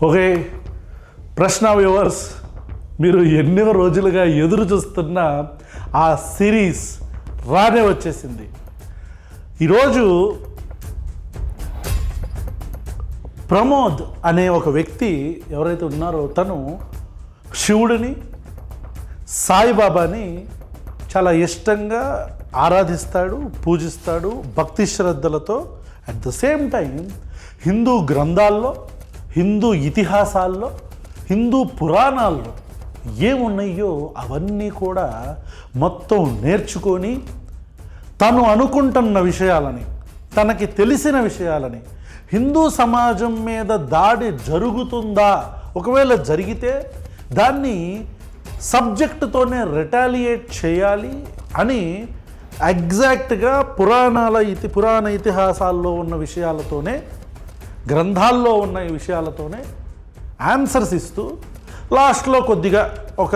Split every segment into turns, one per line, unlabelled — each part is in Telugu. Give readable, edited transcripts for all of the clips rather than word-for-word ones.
ఓకే, ప్రశ్న వ్యూవర్స్, మీరు ఎన్నో రోజులుగా ఎదురు చూస్తున్న ఆ సిరీస్ రానే వచ్చేసింది. ఈరోజు ప్రమోద్ అనే ఒక వ్యక్తి ఎవరైతే ఉన్నారో తను శివుడిని, సాయిబాబాని చాలా ఇష్టంగా ఆరాధిస్తాడు, పూజిస్తాడు భక్తి శ్రద్ధలతో. At the same time Hindu గ్రంథాల్లో, హిందూ ఇతిహాసాల్లో, హిందూ పురాణాల్లో ఏమున్నాయో అవన్నీ కూడా మొత్తం నేర్చుకొని తను అనుకుంటున్న విషయాలని, తనకి తెలిసిన విషయాలని, హిందూ సమాజం మీద దాడి జరుగుతుందా, ఒకవేళ జరిగితే దాన్ని సబ్జెక్టుతోనే రిటాలియేట్ చేయాలి అని ఎగ్జాక్ట్గా పురాణ ఇతిహాసాల్లో ఉన్న విషయాలతోనే, గ్రంథాల్లో ఉన్న విషయాలతోనే ఆన్సర్స్ ఇస్తూ లాస్ట్లో కొద్దిగా ఒక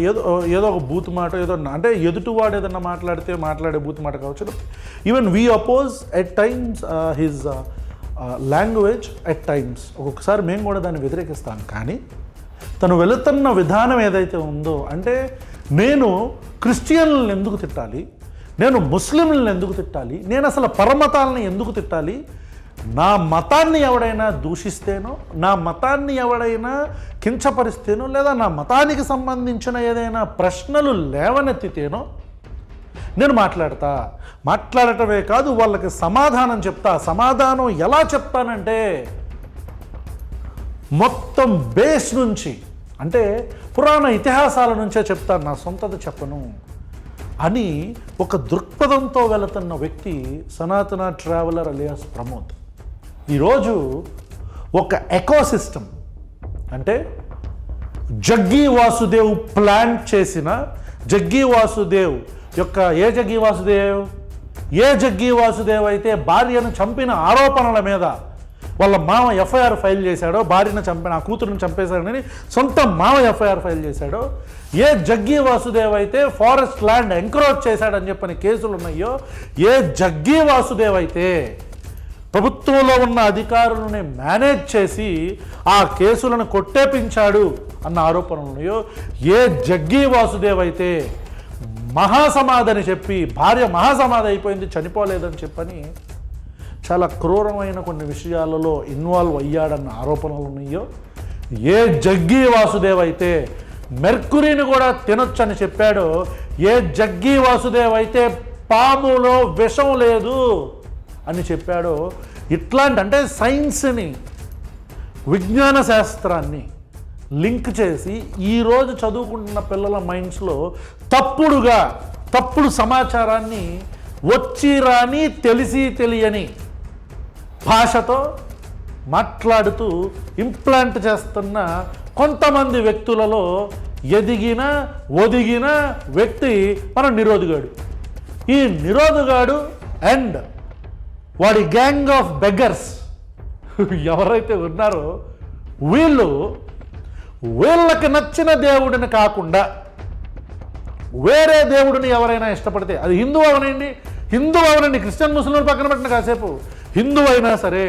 ఏదో ఒక బూత్ మాట, ఏదో అంటే ఎదుటివాడు ఏదన్నా మాట్లాడే బూత్ మాట కావచ్చు. Even we oppose at times his language at times. ఒక్కొక్కసారి మేము కూడా దాన్ని వ్యతిరేకిస్తాం. కానీ తను వెళుతున్న విధానం ఏదైతే ఉందో, అంటే నేను క్రిస్టియన్లను ఎందుకు తిట్టాలి, నేను ముస్లింలను ఎందుకు తిట్టాలి, నేను అసలు పరమతాలని ఎందుకు తిట్టాలి, నా మతాన్ని ఎవడైనా దూషిస్తేనో, నా మతాన్ని ఎవడైనా కించపరిస్తేనో, లేదా నా మతానికి సంబంధించిన ఏదైనా ప్రశ్నలు లేవనెత్తితేనో నేను మాట్లాడటమే కాదు, వాళ్ళకి సమాధానం చెప్తా. సమాధానం ఎలా చెప్తానంటే మొత్తం బేస్ నుంచి, అంటే పురాణ ఇతిహాసాల నుంచే చెప్తాను, నా సొంతది చెప్పను అని ఒక దృక్పథంతో వెళుతున్న వ్యక్తి సనాతన ట్రావెలర్ అలియాస్ ప్రమోద్. ఈరోజు ఒక ఎకోసిస్టమ్, అంటే జగ్గి వాసుదేవ్ ప్లాన్ చేసిన, జగ్గి వాసుదేవ్ యొక్క ఏ జగ్గి వాసుదేవ్ అయితే భార్యను చంపిన ఆరోపణల మీద వాళ్ళ మామ ఎఫ్ఐఆర్ ఫైల్ చేశాడో, భార్యను చంపిన ఆ కూతురుని చంపేశాడని సొంత మామ ఎఫ్ఐఆర్ ఫైల్ చేశాడో, ఏ జగ్గి వాసుదేవ్ అయితే ఫారెస్ట్ ల్యాండ్ ఎంక్రోచ్ చేశాడని చెప్పని కేసులు ఉన్నాయో, ఏ జగ్గి వాసుదేవ్ అయితే ప్రభుత్వంలో ఉన్న అధికారులని మేనేజ్ చేసి ఆ కేసులను కొట్టేపించాడు అన్న ఆరోపణలు ఉన్నాయో, ఏ జగ్గి వాసుదేవ్ అయితే మహాసమాధి అని చెప్పి భార్య మహాసమాధి అయిపోయింది, చనిపోలేదని చెప్పని చాలా క్రూరమైన కొన్ని విషయాలలో ఇన్వాల్వ్ అయ్యాడన్న ఆరోపణలు ఉన్నాయో, ఏ జగ్గి వాసుదేవ్ అయితే మెర్కురీని కూడా తినొచ్చని చెప్పాడో, ఏ జగ్గి వాసుదేవ్ అయితే పాములో విషం లేదు అని చెప్పాడో, ఇట్లాంటి, అంటే సైన్స్ని, విజ్ఞాన శాస్త్రాన్ని లింక్ చేసి ఈరోజు చదువుకుంటున్న పిల్లల మైండ్స్లో తప్పుడు సమాచారాన్ని వచ్చి రాని తెలియని భాషతో మాట్లాడుతూ ఇంప్లాంట్ చేస్తున్న కొంతమంది వ్యక్తులలో ఒదిగిన వ్యక్తి మన నిరోధుగాడు. ఈ నిరోధుగాడు అండ్ వాడి గ్యాంగ్ ఆఫ్ బెగ్గర్స్ ఎవరైతే ఉన్నారో వీళ్ళకి నచ్చిన దేవుడిని కాకుండా వేరే దేవుడిని ఎవరైనా ఇష్టపడితే, అది హిందూ అవనండి, క్రిస్టియన్ ముస్లింలు పక్కన పెట్టిన కాసేపు, హిందూ అయినా సరే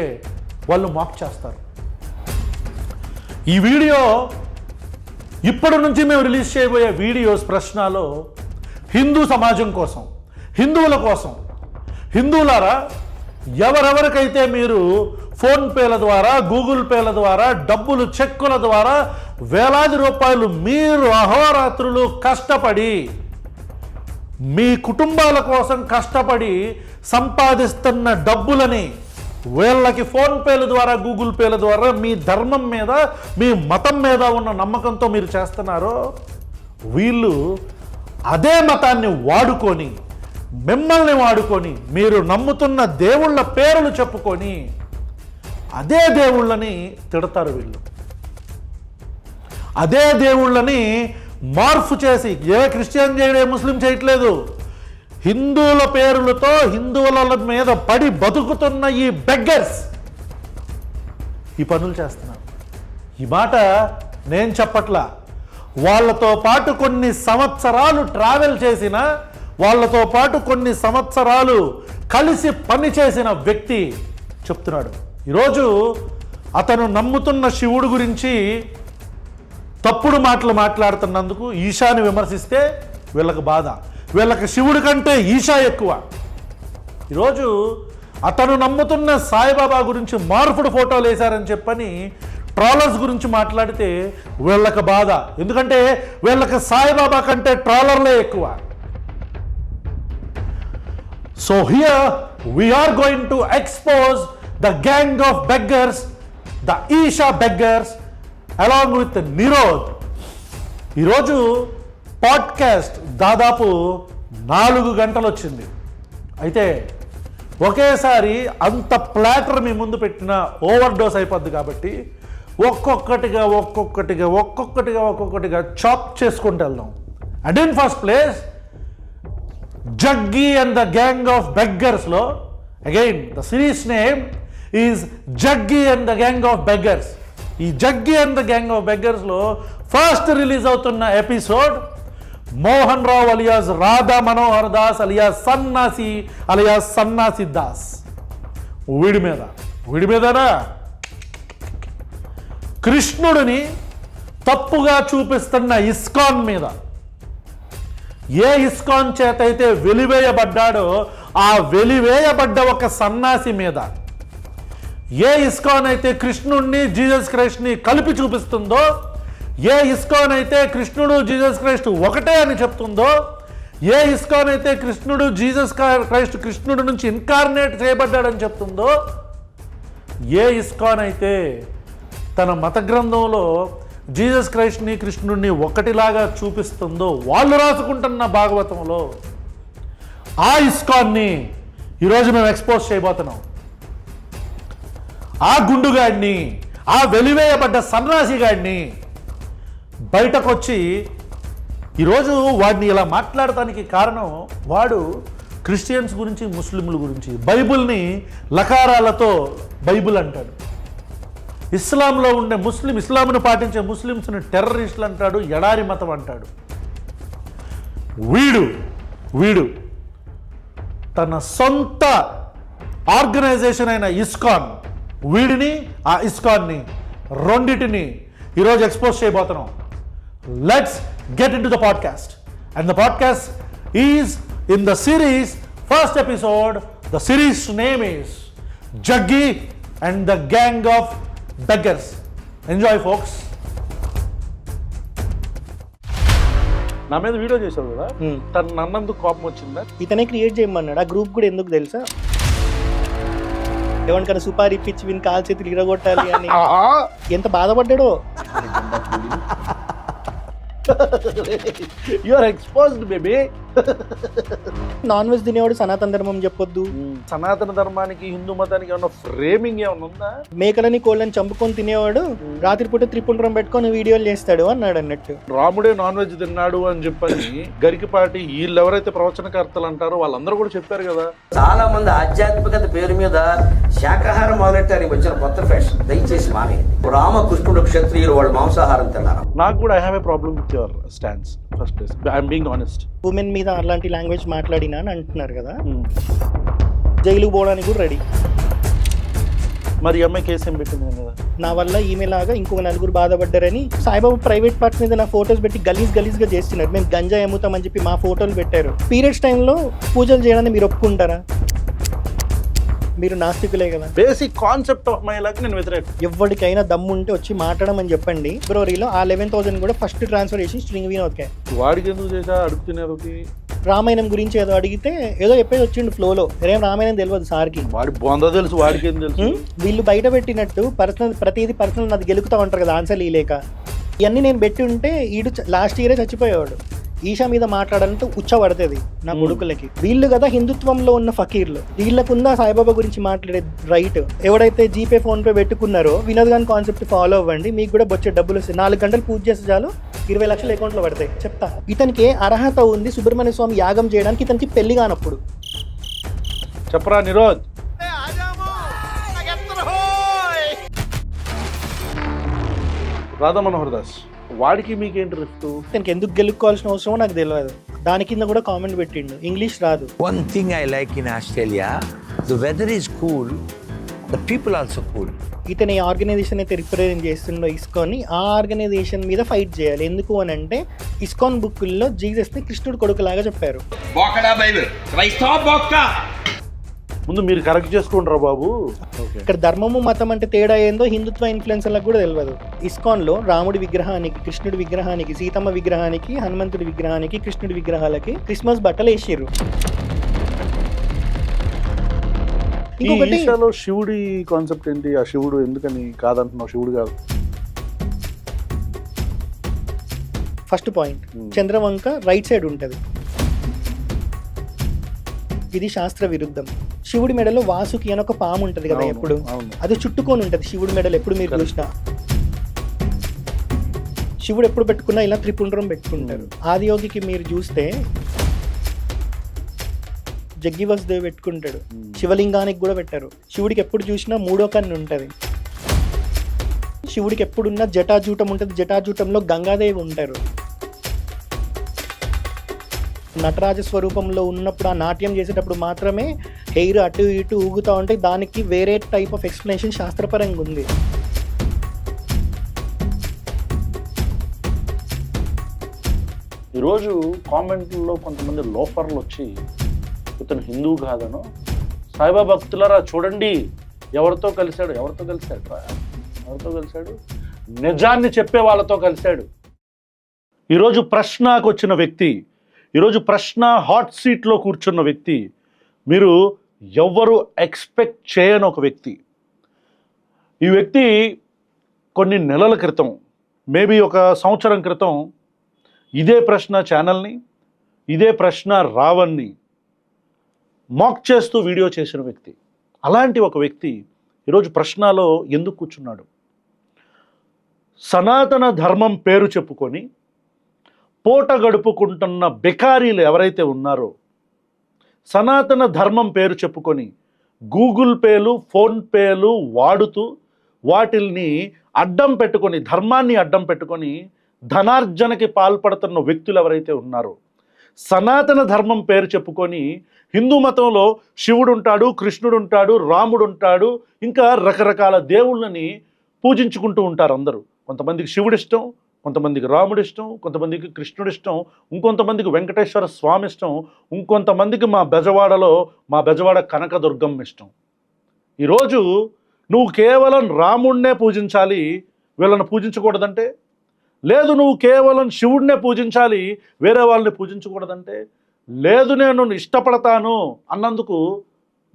వాళ్ళు మాక్ చేస్తారు. ఈ వీడియో ఇప్పటి నుంచి మేము రిలీజ్ చేయబోయే వీడియోస్ ప్రశ్నలో హిందూ సమాజం కోసం, హిందువుల కోసం, హిందువులారా, ఎవరెవరికైతే మీరు ఫోన్పేల ద్వారా, గూగుల్ పేల ద్వారా, డబ్బులు చెక్కుల ద్వారా వేలాది రూపాయలు మీరు అహోరాత్రులు కష్టపడి మీ కుటుంబాల కోసం కష్టపడి సంపాదిస్తున్న డబ్బులని వీళ్ళకి ఫోన్పేల ద్వారా, గూగుల్ పేల ద్వారా మీ ధర్మం మీద, మీ మతం మీద ఉన్న నమ్మకంతో మీరు చేస్తున్నారో, వీళ్ళు అదే మతాన్ని వాడుకొని, మిమ్మల్ని వాడుకొని, మీరు నమ్ముతున్న దేవుళ్ళ పేర్లు చెప్పుకొని అదే దేవుళ్ళని తిడతారు. వీళ్ళు అదే దేవుళ్ళని మార్పు చేసి, ఏ క్రిస్టియన్ చేయడే, ముస్లిం చేయట్లేదు, హిందువుల పేరులతో హిందువుల మీద పడి బతుకుతున్న ఈ బెగ్గర్స్ ఈ పనులు చేస్తున్నారు. ఈ మాట నేను చెప్పట్లా, వాళ్ళతో పాటు కొన్ని సంవత్సరాలు ట్రావెల్ చేసిన, వాళ్ళతో పాటు కొన్ని సంవత్సరాలు కలిసి పనిచేసిన వ్యక్తి చెప్తున్నాడు. ఈరోజు అతను నమ్ముతున్న శివుడు గురించి తప్పుడు మాటలు మాట్లాడుతున్నందుకు ఈశాని విమర్శిస్తే వీళ్ళకి బాధ. వీళ్ళకి శివుడి కంటే ఈశా ఎక్కువ. ఈరోజు అతను నమ్ముతున్న సాయిబాబా గురించి మార్పుడు ఫోటోలు వేశారని చెప్పని ట్రాలర్స్ గురించి మాట్లాడితే వీళ్ళకి బాధ. ఎందుకంటే వీళ్ళకి సాయిబాబా కంటే ట్రాలర్లే ఎక్కువ. So here we are going to expose the gang of beggars, the Isha beggars along with Nirodh. ఈరోజు పాడ్కాస్ట్ దాదాపు 4 గంటలు వచ్చింది. అయితే ఒకేసారి అంత ప్లాటర్ మీ ముందు పెట్టిన ఓవర్ డోస్ అయిపోద్ది కాబట్టి ఒక్కొక్కటిగా చాప్ చేసుకుంటూ వెళ్దాం. And in first place Jaggi and the gang of బెగ్గర్స్లో again the series name is Jaggi and the gang of beggars. ఈ Jaggi and the gang of బెగ్గర్స్లో ఫస్ట్ రిలీజ్ అవుతున్న episode Mohan Rao alias Radha Manohar Das alias Sannasi Das వీడి మీదనా కృష్ణుడిని తప్పుగా చూపిస్తున్న ఇస్కాన్ మీద, ఏ ఇస్కాన్ చేత అయితే వెలివేయబడ్డాడో ఆ వెలివేయబడ్డ ఒక సన్నాసి మీద, ఏ ఇస్కాన్ అయితే కృష్ణుడిని జీసస్ క్రైస్ట్ని కలిపి చూపిస్తుందో, ఏ ఇస్కాన్ అయితే కృష్ణుడు జీసస్ క్రైస్ట్ ఒకటే అని చెప్తుందో, ఏ ఇస్కాన్ అయితే కృష్ణుడు జీసస్ క్రైస్ట్ కృష్ణుడి నుంచి ఇన్కార్నేట్ చేయబడ్డాడని చెప్తుందో, ఏ ఇస్కాన్ అయితే తన మత గ్రంథంలో జీసస్ క్రైస్ట్ని కృష్ణుడిని ఒకటిలాగా చూపిస్తుందో, వాళ్ళు రాసుకుంటున్న భాగవతంలో ఆ ఇస్కాన్ని ఈరోజు మేము ఎక్స్పోజ్ చేయబోతున్నాం. ఆ గుండుగాడిని, ఆ వెలివేయబడ్డ సన్యాసిగాడిని బయటకు వచ్చి ఈరోజు వాడిని ఇలా మాట్లాడటానికి కారణం, వాడు క్రిస్టియన్స్ గురించి ముస్లింల గురించి బైబిల్ని లకారాలతో బైబిల్ అంటాడు. ఇస్లాంలో ఉండే ఇస్లాంను పాటించే ముస్లిమ్స్ని టెర్రరిస్టులు అంటాడు, ఎడారి మతం అంటాడు. వీడు తన సొంత ఆర్గనైజేషన్ అయిన ఇస్కాన్, వీడిని ఆ ఇస్కాన్ని రెండిటిని ఈరోజు ఎక్స్పోజ్ చేయబోతున్నాం. Let's get into the podcast. And the podcast is in the series first episode. The series name is Jaggi and the gang of beggars. Enjoy folks. నా మీద వీడియో చేశావు కదా, తను నన్నందుకు కోపం వచ్చిందా?
ఇతనే క్రియేట్ చేయమన్నాడు. ఆ గ్రూప్ కూడా ఎందుకు తెలుసా? ఎవరికైనా సుపారీ ఇప్పించి వీని కాల్ చేతులు ఇరగొట్టాలి అని ఎంత బాధపడ్డాడో.
You are exposed baby.
Non veg తినేవాడు సనాతన ధర్మం చెప్పొద్దు.
సనాతన ధర్మానికి హిందూ మతానికి ఏమన్నా ఫ్రేమింగ్ ఏమన్నా ఉందా?
మేకలని కోళ్ళని చంపుకొని తినేవాడు రాత్రిపూట త్రిపుండ్రం పెట్టుకొని వీడియోలు చేస్తాడు అన్నాడు అన్నట్టు.
రాముడే నాన్ వెజ్ తిన్నాడు అని చెప్పని గరికిపాటి వీళ్ళు ఎవరైతే ప్రవచనకర్తలు అంటారో వాళ్ళందరూ కూడా చెప్పారు కదా.
చాలా మంది ఆధ్యాత్మికత పేరు మీద శాకాహారం మొదలెట్టారు. వచ్చిన కొత్త ఫ్యాషన్ దయచేసి మానే. రామకృష్ణుడు క్షత్రియులు వాళ్ళు మాంసాహారం తిన్నారు.
నాకు కూడా I have a problem with your stands. First place I'm being honest.
Women మీద అలాంటి లాంగ్వేజ్ మాట్లాడినా అని అంటున్నారు కదా. జైలుకు పోవడానికి కూడా రెడీ.
మరి అమ్మాయి కేసు ఏం పెట్టింది కదా?
నా వల్ల ఈమె లాగా ఇంకొక 4 బాధపడ్డారని సాయిబాబా ప్రైవేట్ పార్ట్స్ మీద నా ఫోటోస్ పెట్టి గలీజ్గా చేస్తున్నారు. మేము గంజా అమ్ముతామని చెప్పి మా ఫోటోలు పెట్టారు. పీరియడ్స్ టైంలో పూజలు చేయడానికి మీరు ఒప్పుకుంటారా? మీరు నాస్తికులే కదా.
Basic concept of my life నేను వ్యతిరేకం.
ఎవరికైనా దమ్ము ఉంటే వచ్చి మాట్లాడమని చెప్పండి. ఫిబ్రవరిలో ఆ 11,000 కూడా ఫస్ట్ ట్రాన్స్ఫర్ చేసి స్ట్రింగ్ వినోద్కే.
వాడికి ఎందుకు చేసా అడుగుతున్నది?
రామాయణం గురించి ఏదో అడిగితే ఏదో చెప్పేది వచ్చిండు ఫ్లోలో. ఏం రామాయణం తెలియదు సార్కి.
వాడి బొంద తెలుసు, వాడికి ఏం తెలుసు.
వీళ్ళు బయట పెట్టినట్టు ప్రతిదీ పర్సనల్ నాది గెలుకుతా ఉంటారు కదా ఆన్సర్లు ఇలేక. ఇవన్నీ నేను పెట్టి ఉంటే ఈడు లాస్ట్ ఇయరే చచ్చిపోయేవాడు. ఈషా మీద మాట్లాడాలంటే ఉచ్చబడుతుంది నా కొడుకులకి. వీళ్ళు కదా హిందుత్వంలో ఉన్న ఫకీర్లు. వీళ్ళకుందా సాయిబాబా గురించి మాట్లాడే రైట్? ఎవడైతే జీపే ఫోన్పే పెట్టుకున్నారో వినోద్ గాని కాన్సెప్ట్ ఫాలో అవ్వండి, మీకు కూడా వచ్చే డబ్బులు వస్తాయి. 4 గంటలు పూజ చేస్తే చాలు 20 లక్షలు అకౌంట్లో పడతాయి. చెప్తా. ఇతనికి అర్హత ఉంది సుబ్రహ్మణ్య స్వామి యాగం చేయడానికి. ఇతనికి పెళ్లి కానప్పుడు.
చెప్పరా నిరోధ్. రాధా మనోహర్ దాస్ వాడికి మీకేంటి రిఫ్ట్?
తనకి ఎందుకు గెలుక్కోవాల్సిన అవసరమో నాకు తెలియదు. దాని కింద కూడా కామెంట్ పెట్టిండు, ఇంగ్లీష్ రాదు.
One thing I like in Australia, the weather is cool, the people also cool.
ఇతను ఏ ఆర్గనైజేషన్ అయితే రిప్రజెంట్ చేస్తుండో ఇస్కాన్ని, ఆ ఆర్గనైజేషన్ మీద ఫైట్ చేయాలి. ఎందుకు అని అంటే ఇస్కాన్ బుక్కుల్లో జీసస్ని కృష్ణుడు కొడుకులాగా చెప్పారు.
ముందు మీరు కరెక్ట్ చేసుకుంటారా బాబు?
ఇక్కడ ధర్మము మతం అంటే తేడా ఏందో హిందుత్వ ఇన్ఫ్లుయెన్సర్లకు కూడా తెలియదు. ఇస్కాన్లో రాముడి విగ్రహానికి, కృష్ణుడి విగ్రహానికి, సీతమ్మ విగ్రహానికి, హనుమంతుడి విగ్రహానికి, కృష్ణుడి విగ్రహాలకి క్రిస్మస్ బట్టలు వేసిర్రు. ఇంకొకటి
శివుడి కాన్సెప్ట్ ఏంటి? ఆ శివుడు ఎందుకని కాదంటున్నావు? శివుడు కాదు.
First point, Chandravanka right side ఉంటుంది, ఇది శాస్త్ర విరుద్ధం. శివుడి మెడలో వాసుకి అని ఒక పాము ఉంటది కదా, ఎప్పుడు అది చుట్టుకొని ఉంటది శివుడి మెడలో. ఎప్పుడు మీరు చూసినా శివుడు ఎప్పుడు పెట్టుకున్నా ఇలా త్రిపుండ్రం పెట్టుకుంటారు. ఆదియోగికి మీరు చూస్తే జగ్గి వసుదేవ్ పెట్టుకుంటాడు, శివలింగానికి కూడా పెట్టారు. శివుడికి ఎప్పుడు చూసినా మూడో కన్ను ఉంటుంది. శివుడికి ఎప్పుడున్నా జటాజూటం ఉంటుంది, జటాజూటంలో గంగాదేవి ఉంటారు. నటరాజ స్వరూపంలో ఉన్నప్పుడు ఆ నాట్యం చేసేటప్పుడు మాత్రమే హెయిర్ అటు ఇటు ఊగుతూ ఉంటాయి. దానికి వేరే టైప్ ఆఫ్ ఎక్స్ప్లెనేషన్ శాస్త్రపరంగా ఉంది.
ఈరోజు కామెంట్లో కొంతమంది లోఫర్లు వచ్చి ఇతను హిందువు కాదను, సాయిబాబా భక్తులరా చూడండి ఎవరితో కలిశాడు, ఎవరితో కలిశాడు, నిజాన్ని చెప్పే వాళ్ళతో కలిశాడు. ఈరోజు ప్రశ్నకు వచ్చిన వ్యక్తి, ఈరోజు ప్రశ్న హాట్ సీట్లో కూర్చున్న వ్యక్తి, మీరు ఎవ్వరు ఎక్స్పెక్ట్ చేయని ఒక వ్యక్తి. ఈ వ్యక్తి కొన్ని నెలల క్రితం, మేబీ ఒక సంవత్సరం క్రితం ఇదే ప్రశ్న ఛానల్ని, ఇదే ప్రశ్న రావణ్ని మాక్ చేస్తూ వీడియో చేసిన వ్యక్తి. అలాంటి ఒక వ్యక్తి ఈరోజు ప్రశ్నలో ఎందుకు కూర్చున్నాడు? సనాతన ధర్మం పేరు చెప్పుకొని పూట గడుపుకుంటున్న బెకారీలు ఎవరైతే ఉన్నారో, సనాతన ధర్మం పేరు చెప్పుకొని గూగుల్ పేలు, ఫోన్పేలు వాడుతూ వాటిల్ని అడ్డం పెట్టుకొని, ధర్మాన్ని అడ్డం పెట్టుకొని ధనార్జనకి పాల్పడుతున్న వ్యక్తులు ఎవరైతే ఉన్నారో, సనాతన ధర్మం పేరు చెప్పుకొని హిందూ మతంలో శివుడు ఉంటాడు, కృష్ణుడు ఉంటాడు, రాముడు ఉంటాడు, ఇంకా రకరకాల దేవుళ్ళని పూజించుకుంటూ ఉంటారు అందరూ. కొంతమందికి శివుడు ఇష్టం, కొంతమందికి రాముడు ఇష్టం, కొంతమందికి కృష్ణుడు ఇష్టం, ఇంకొంతమందికి వెంకటేశ్వర స్వామి ఇష్టం, ఇంకొంతమందికి మా బెజవాడ కనకదుర్గమ్మ ఇష్టం. ఈరోజు నువ్వు కేవలం రాముడినే పూజించాలి, వీళ్ళని పూజించకూడదంటే, లేదు నువ్వు కేవలం శివుడినే పూజించాలి, వేరే వాళ్ళని పూజించకూడదంటే, లేదు నేను ఇష్టపడతాను అన్నందుకు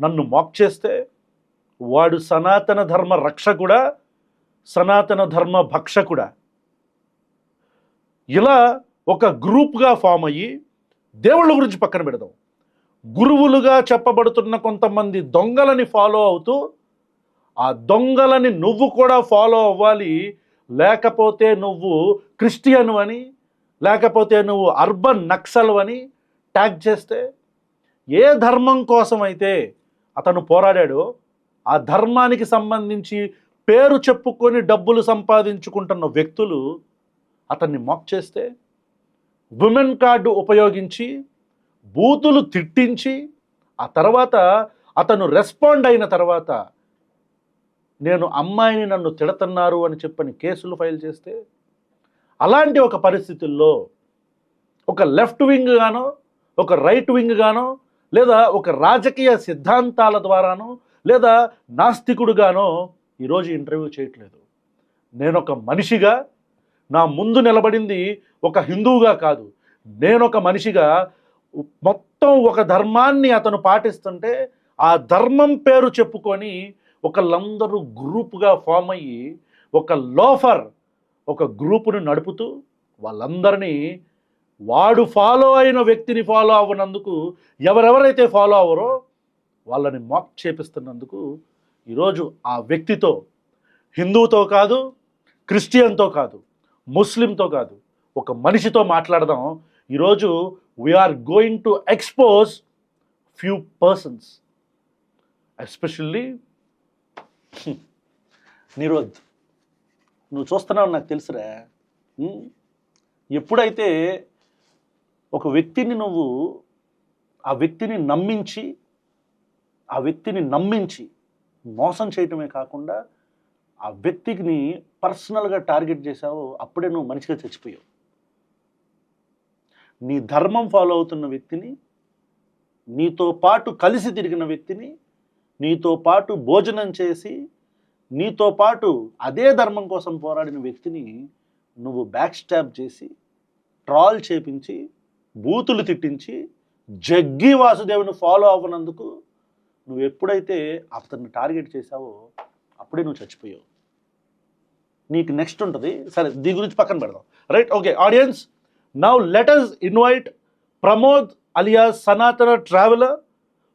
నన్ను మాక్ చేస్తే, వాడు సనాతన ధర్మ రక్షకుడా, సనాతన ధర్మ భక్షకుడా? ఇలా ఒక గ్రూప్గా ఫామ్ అయ్యి, దేవుళ్ళ గురించి పక్కన పెడదాం, గురువులుగా చెప్పబడుతున్న కొంతమంది దొంగలని ఫాలో అవుతూ, ఆ దొంగలని నువ్వు కూడా ఫాలో అవ్వాలి, లేకపోతే నువ్వు క్రిస్టియన్ అని, లేకపోతే నువ్వు అర్బన్ నక్సల్ అని ట్యాగ్ చేస్తే, ఏ ధర్మం కోసం అయితే అతను పోరాడాడో ఆ ధర్మానికి సంబంధించి పేరు చెప్పుకొని డబ్బులు సంపాదించుకుంటున్న వ్యక్తులు అతన్ని మాక్ చేస్తే, విమెన్ కార్డు ఉపయోగించి బూతులు తిట్టించి, ఆ తర్వాత అతను రెస్పాండ్ అయిన తర్వాత నేను అమ్మాయిని నన్ను తిడుతున్నారు అని చెప్పని కేసులు ఫైల్ చేస్తే, అలాంటి ఒక పరిస్థితుల్లో ఒక లెఫ్ట్ వింగ్ గానో, ఒక రైట్ వింగ్ గానో, లేదా ఒక రాజకీయ సిద్ధాంతాల ద్వారానో, లేదా నాస్తికుడుగానో ఈరోజు ఇంటర్వ్యూ చేయట్లేదు. నేను ఒక మనిషిగా, నా ముందు నిలబడింది ఒక హిందువుగా కాదు, నేను ఒక మనిషిగా, మొత్తం ఒక ధర్మాన్ని అతను పాటిస్తుంటే ఆ ధర్మం పేరు చెప్పుకొని ఒకళ్ళందరూ గ్రూప్గా ఫామ్ అయ్యి ఒక లోఫర్ ఒక గ్రూపును నడుపుతూ వాళ్ళందరినీ, వాడు ఫాలో అయిన వ్యక్తిని ఫాలో అవ్వనందుకు ఎవరెవరైతే ఫాలో అవ్వరో వాళ్ళని మాక్ చేపిస్తున్నందుకు ఈరోజు ఆ వ్యక్తితో, హిందువుతో కాదు, క్రిస్టియన్తో కాదు, ముస్లింతో కాదు, ఒక మనిషితో మాట్లాడదాం. ఈరోజు we are going to expose few persons, especially Nirodh. నువ్వు చూస్తున్నావు నాకు తెలుసురా,
ఎప్పుడైతే ఒక వ్యక్తిని నువ్వు ఆ వ్యక్తిని నమ్మించి మోసం చేయటమే కాకుండా ఆ వ్యక్తిని పర్సనల్గా టార్గెట్ చేసావో అప్పుడే నువ్వు మనిషిగా చచ్చిపోయావు. నీ ధర్మం ఫాలో అవుతున్న వ్యక్తిని, నీతో పాటు కలిసి తిరిగిన వ్యక్తిని, నీతో పాటు భోజనం చేసి నీతో పాటు అదే ధర్మం కోసం పోరాడిన వ్యక్తిని నువ్వు బ్యాక్ స్టాబ్ చేసి, ట్రాల్ చేపించి, బూతులు తిట్టించి, జగ్గి వాసుదేవుని ఫాలో అవ్వనందుకు నువ్వు ఎప్పుడైతే అతన్ని టార్గెట్ చేసావో అప్పుడే నువ్వు చచ్చిపోయావు. నీకు నెక్స్ట్ ఉంటుంది. సరే, దీని గురించి పక్కన పెడదాం. Right, okay audience, now let us invite Pramod alias సనాతన traveller,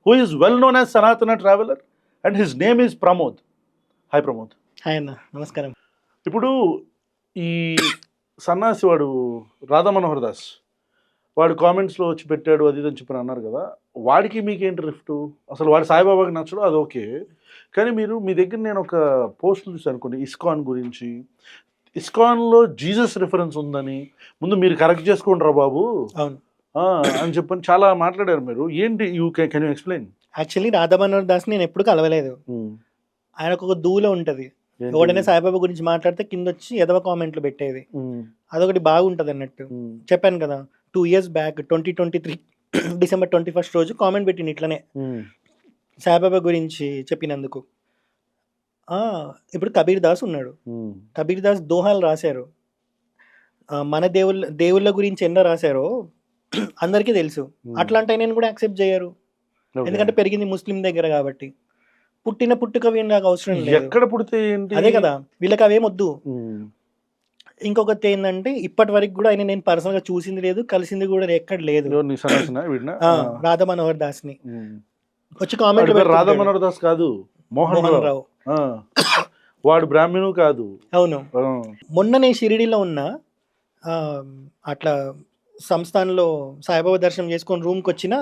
who is well known as సనాతన traveller, and his name is Pramod. Hi Pramod.
Hi అన్న, నమస్కారం.
ఇప్పుడు ఈ సన్నాసి వాడు రాధా మనోహర్ దాస్ వాడు కామెంట్స్లో వచ్చి పెట్టాడు అది ఇది అని చెప్పి అన్నారు కదా, వాడికి మీకేంటి రిఫ్ట్? అసలు వాడు సాయిబాబాకి నచ్చడు, అది ఓకే. కానీ మీ దగ్గర నేను ఒక పోస్టులు చూసాను అనుకోండి ఇస్కాన్ గురించి. ఇస్కాన్లో జీసస్ రిఫరెన్స్ ఉందని ముందు మీరు కరెక్ట్ చేసుకోండి రా బాబు
అవును
అని చెప్పని చాలా మాట్లాడారు మీరు. ఏంటి can you explain?
Actually Radha Manohar Das నేను ఎప్పుడు కలవలేదు. ఆయనకు ఒక దూల ఉంటుంది, ఎవడైనా సాయిబాబా గురించి మాట్లాడితే కింద వచ్చి ఎదవ కామెంట్లు పెట్టేది. అదొకటి బాగుంటుంది అన్నట్టు. చెప్పాను కదా 2 years బ్యాక్ 2023 December 21st రోజు కామెంట్ పెట్టింది ఇట్లనే సాయిబాబా గురించి చెప్పినందుకు. ఇప్పుడు కబీర్ దాస్ ఉన్నాడు, కబీర్ దాస్ దోహాలు రాశారు. మన దేవుళ్ళ గురించి ఎన్నో రాశారో అందరికీ తెలుసు. అట్లాంటి నేను కూడా యాక్సెప్ట్ చేయరు, ఎందుకంటే పెరిగింది ముస్లిం దగ్గర కాబట్టి. పుట్టిన పుట్టుక వీళ్ళకి అవసరం లేదు.
ఎక్కడ పుడితే
అదే కదా, వీళ్ళకి అవేం వద్దు. ఇంకొకటి ఏంటంటే ఇప్పటి వరకు కూడా ఆయన నేను పర్సనల్ గా చూసింది లేదు, కలిసింది కూడా ఎక్కడ లేదు. రాధా మనోహర్ దాస్ ని వచ్చి కామెంట్,
రాధా మనోహర్ దాస్ కాదు, మోహన్ రావు. వాడు బ్రాహ్మణు కాదు.
అవును. మొన్న నేను షిరిడీలో ఉన్నా, అట్లా సంస్థానంలో సాయిబాబా దర్శనం చేసుకొని రూమ్కి వచ్చిన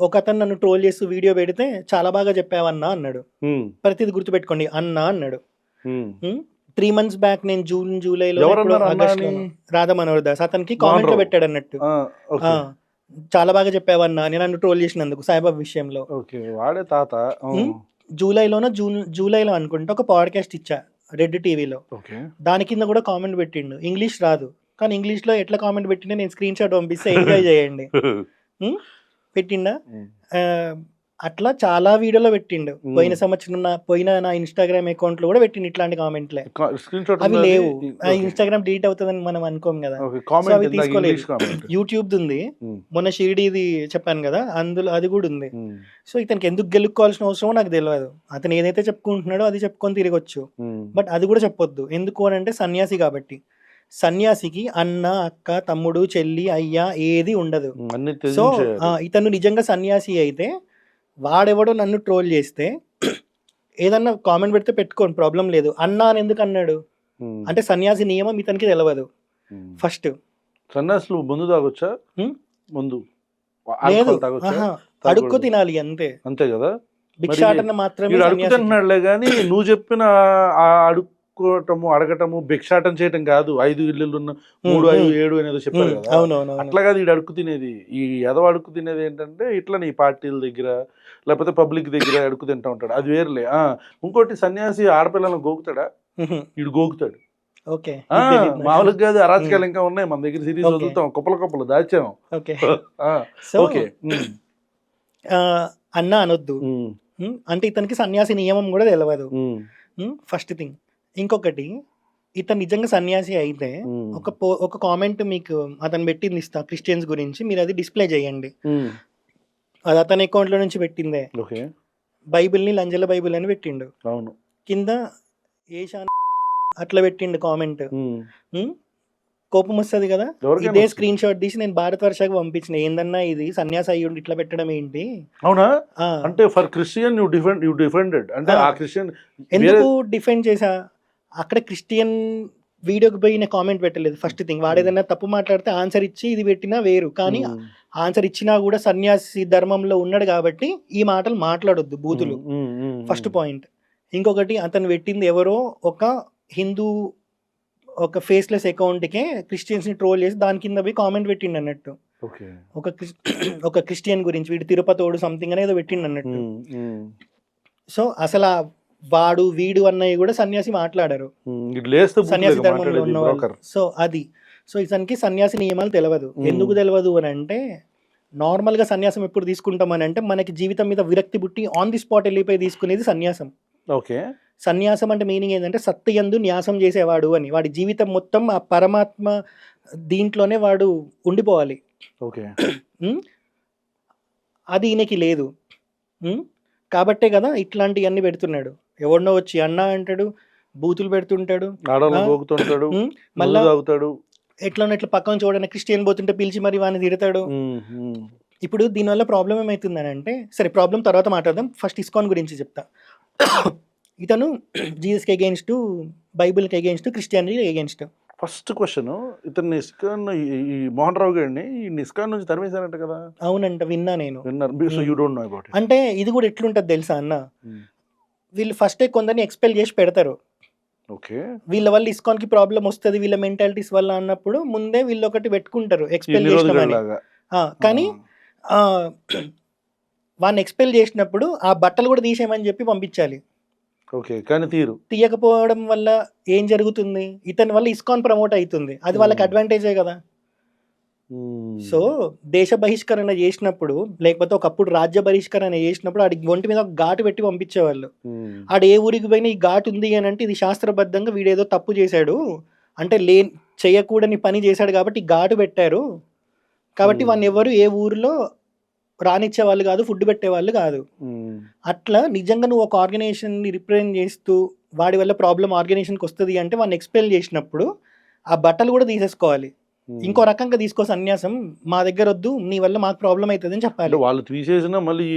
ఒక అతను నన్ను ట్రోల్ చేస్తూ వీడియో పెడితే చాలా బాగా చెప్పావన్నా అన్నాడు. ప్రతిది గుర్తుపెట్టుకోండి అన్నా అన్నాడు. 3 months బ్యాక్ నేను జూలైలో రాధా మనోహర్ దాస్ అతనికి కామెంట్ లో పెట్టాడు అన్నట్టు, చాలా బాగా చెప్పావన్నా నేను నన్ను ట్రోల్ చేసినందుకు సాయిబాబా విషయంలో. జూలైలో అనుకుంటా ఒక పాడ్కాస్ట్ ఇచ్చా రెడ్ టీవీలో, దాని కింద కూడా కామెంట్ పెట్టిండు. ఇంగ్లీష్ రాదు కానీ ఇంగ్లీష్ లో ఎట్లా కామెంట్ పెట్టిండే నేను స్క్రీన్ షాట్ పంపిస్తే ఎంజాయ్ చేయండి పెట్టిండా. అట్లా చాలా వీడియోలో పెట్టిండు. పోయిన సంవత్సరం నా ఇన్స్టాగ్రామ్ అకౌంట్ లో కూడా పెట్టిండు ఇట్లాంటి కామెంట్లే. అవి లేవు, ఇన్స్టాగ్రామ్ డిలీట్ అవుతుందని మనం అనుకోం కదా, అవి తీసుకోలేదు. యూట్యూబ్ ఉంది, మొన్న షిరిడీది చెప్పాను కదా అందులో అది కూడా ఉంది. సో ఇతనికి ఎందుకు గెలుక్కోవాల్సిన అవసరమో నాకు తెలియదు. అతను ఏదైతే చెప్పుకుంటున్నాడో అది చెప్పుకొని తిరగొచ్చు, బట్ అది కూడా చెప్పొద్దు. ఎందుకు అని అంటే సన్యాసి కాబట్టి. సన్యాసికి అన్న, అక్క, తమ్ముడు, చెల్లి, అయ్యా ఏది ఉండదు. సో ఇతను నిజంగా సన్యాసి అయితే వాడెవడో నన్ను ట్రోల్ చేస్తే ఏదన్నా కామెంట్ పెడితే పెట్టుకోండి, ప్రాబ్లం లేదు. అన్నా అని ఎందుకు అన్నాడు అంటే సన్యాసి నియమం ఇతనికి తెలియదు. ఫస్ట్
సన్యాసులు ముందు తాగొచ్చా? ముందు
లేదు, అడుక్కు తినాలి అంతే.
అంతే కదా,
భిక్షాటన మాత్రమే
అడుగుతున్నాడులే కానీ నువ్వు చెప్పిన అడుక్కోవటము, అడగటము, భిక్షాటం చేయటం కాదు. 5 ఇల్లులు ఉన్న 3, 5, 7 అనేది చెప్పారు కదా, అట్లా కాదు. ఈ అడుక్కు తినేది, ఈ ఎదవ అడుక్కు తినేది ఏంటంటే ఇట్లా నీ పార్టీల దగ్గర లేకపోతే పబ్లిక్ దగ్గర అడుక్కు తింటా ఉంటాడు, అది వేరులే. ఇంకోటి సన్యాసి ఆడపిల్లలను గోకుతాడా? వీడు గోకుతాడు. మామూలుగా కాదు, అరాచకాలు ఇంకా ఉన్నాయి మన దగ్గర. సిరీస్ వదులుతాం, కుప్పలు దాచాం. ఓకే,
అన్న అనొద్దు అంటే ఇతనికి సన్యాసి నియమం కూడా తెలియదు, ఫస్ట్ థింగ్. ఇంకొకటి, ఇతను నిజంగా సన్యాసి అయితే ఒక కామెంట్ మీకు అతను పెట్టింది ఇస్తా క్రిస్టియన్స్ గురించి, మీరు అది డిస్ప్లే చేయండి. అది అతని అకౌంట్ లో నుంచి పెట్టిందే. బైబిల్ని లంజల బైబిల్ అని పెట్టిండు, కింద ఏషా అట్లా పెట్టిండు కామెంట్. కోపం వస్తుంది కదా. ఇదే స్క్రీన్ షాట్ తీసి నేను భారత్ వర్షకు పంపించిన, ఏందన్నా ఇది సన్యాసి అయ్యుండి ఇట్లా పెట్టడం ఏంటి?
అవునా? అంటే ఫర్ క్రిస్టియన్ యు డిఫెండెడ్ అంటే ఆ క్రిస్టియన్
ఎందుకు డిఫెండ్ చేసా? అక్కడ క్రిస్టియన్ వీడియోకి పోయి కామెంట్ పెట్టలేదు. ఫస్ట్ థింగ్, వాడేదన్నా తప్పు మాట్లాడితే ఆన్సర్ ఇచ్చి ఇది పెట్టినా వేరు, కానీ ఆన్సర్ ఇచ్చినా కూడా సన్యాసి ధర్మంలో ఉన్నాడు కాబట్టి ఈ మాటలు మాట్లాడొద్దు, బూతులు. First point. ఇంకొకటి, అతను పెట్టింది ఎవరో ఒక హిందూ ఒక ఫేస్లెస్ అకౌంట్కే క్రిస్టియన్స్ని ట్రోల్ చేసి దాని కింద పోయి కామెంట్ పెట్టిండు అన్నట్టు.
ఓకే.
ఒక క్రిస్టియన్ గురించి వీడు తిరుపతోడు సంథింగ్ అనేది పెట్టిండు అన్నట్టు. సో అసలు ఆ వాడు వీడు అన్నవి కూడా సన్యాసి మాట్లాడారు, సన్యాసి ధర్మంలో ఉన్నవాళ్ళు. సో అది సో ఇతనికి సన్యాసి నియమాలు తెలియదు. ఎందుకు తెలియదు అని అంటే, నార్మల్గా సన్యాసం ఎప్పుడు తీసుకుంటామని అంటే మనకి జీవితం మీద విరక్తి పుట్టి ఆన్ ది స్పాట్ వెళ్ళిపోయి తీసుకునేది సన్యాసం.
ఓకే.
సన్యాసం అంటే మీనింగ్ ఏంటంటే సత్యందు న్యాసం చేసేవాడు అని. వాడి జీవితం మొత్తం ఆ పరమాత్మ దీంట్లోనే వాడు ఉండిపోవాలి.
ఓకే.
అది ఈయనకి లేదు. కాబట్టే కదా ఇట్లాంటివన్నీ పెడుతున్నాడు. ఎవడనో వచ్చి అన్న అంటాడు, బూతులు పెడుతుంటాడు, మళ్ళీ ఎట్లా పక్కన చూడని క్రిస్టియన్ పోతుంటే పిలిచి మరి వాడిని తిడతాడు. ఇప్పుడు దీనివల్ల ప్రాబ్లం ఏమవుతుందని అంటే, సరే ప్రాబ్లం తర్వాత మాట్లాడదాం, ఫస్ట్ ఇస్కాన్ గురించి చెప్తా. ఇతను జీసస్కి అగెయిన్స్ట్, బైబిల్కి అగెయిన్స్ట్, క్రిస్టియానిటీకి అగెయిన్స్ట్.
ఫస్ట్ క్వశ్చన్, ఇతను ఇస్కాన్ ఈ మోహన్ రావు గారిని ఇస్కాన్ నుంచి తరిమేశారంట కదా?
అవునంట, విన్నా నేను.
So you don't know about it.
అంటే ఇది కూడా ఎట్లుంటది తెలుసా అన్న, వీళ్ళు ఫస్టే కొందరిని ఎక్స్పెల్ చేసి పెడతారు.
ఓకే.
వీళ్ళ వల్ల ఇస్కాన్ కి ప్రాబ్లం వస్తుంది వీళ్ళ మెంటాలిటీస్ వల్ల అన్నప్పుడు ముందే వీళ్ళు ఒకటి పెట్టుకుంటారు ఎక్స్పెల్ చేసినామని. కానీ వాడిని ఎక్స్పెల్ చేసినప్పుడు ఆ బట్టలు కూడా తీసేయమని చెప్పి పంపించాలి.
ఓకే. కానీ
తీయకపోవడం వల్ల ఏం జరుగుతుంది, ఇతని వల్ల ఇస్కాన్ ప్రమోట్ అవుతుంది, అది వాళ్ళకి అడ్వాంటేజే కదా. సో దేశ బహిష్కరణ చేసినప్పుడు, లేకపోతే ఒకప్పుడు రాజ్య బహిష్కరణ చేసినప్పుడు ఆడికి ఒంటి మీద ఒక ఘాటు పెట్టి పంపించేవాళ్ళు. ఆడు ఏ ఊరికి పోయినా ఈ ఘాటు ఉంది అని అంటే ఇది శాస్త్రబద్ధంగా వీడేదో తప్పు చేశాడు అంటే చేయకూడని పని చేశాడు కాబట్టి ఈ ఘాటు పెట్టారు, కాబట్టి వాడిని ఎవరు ఏ ఊరిలో రానిచ్చే వాళ్ళు కాదు, ఫుడ్ పెట్టేవాళ్ళు కాదు. అట్లా నిజంగా నువ్వు ఒక ఆర్గనైజేషన్ని రిప్రజెంట్ చేస్తూ వాడి వల్ల ప్రాబ్లం ఆర్గనైజేషన్కి వస్తుంది అంటే వాడిని ఎక్స్పెల్ చేసినప్పుడు ఆ బట్టలు కూడా తీసేసుకోవాలి. ఇంకో రకంగా తీసుకో సన్యాసం, మా దగ్గర వద్దు, నీ వల్ల మాకు ప్రాబ్లం అవుతుంది అని చెప్పాలి.
వాళ్ళు తీసేసినా మళ్ళీ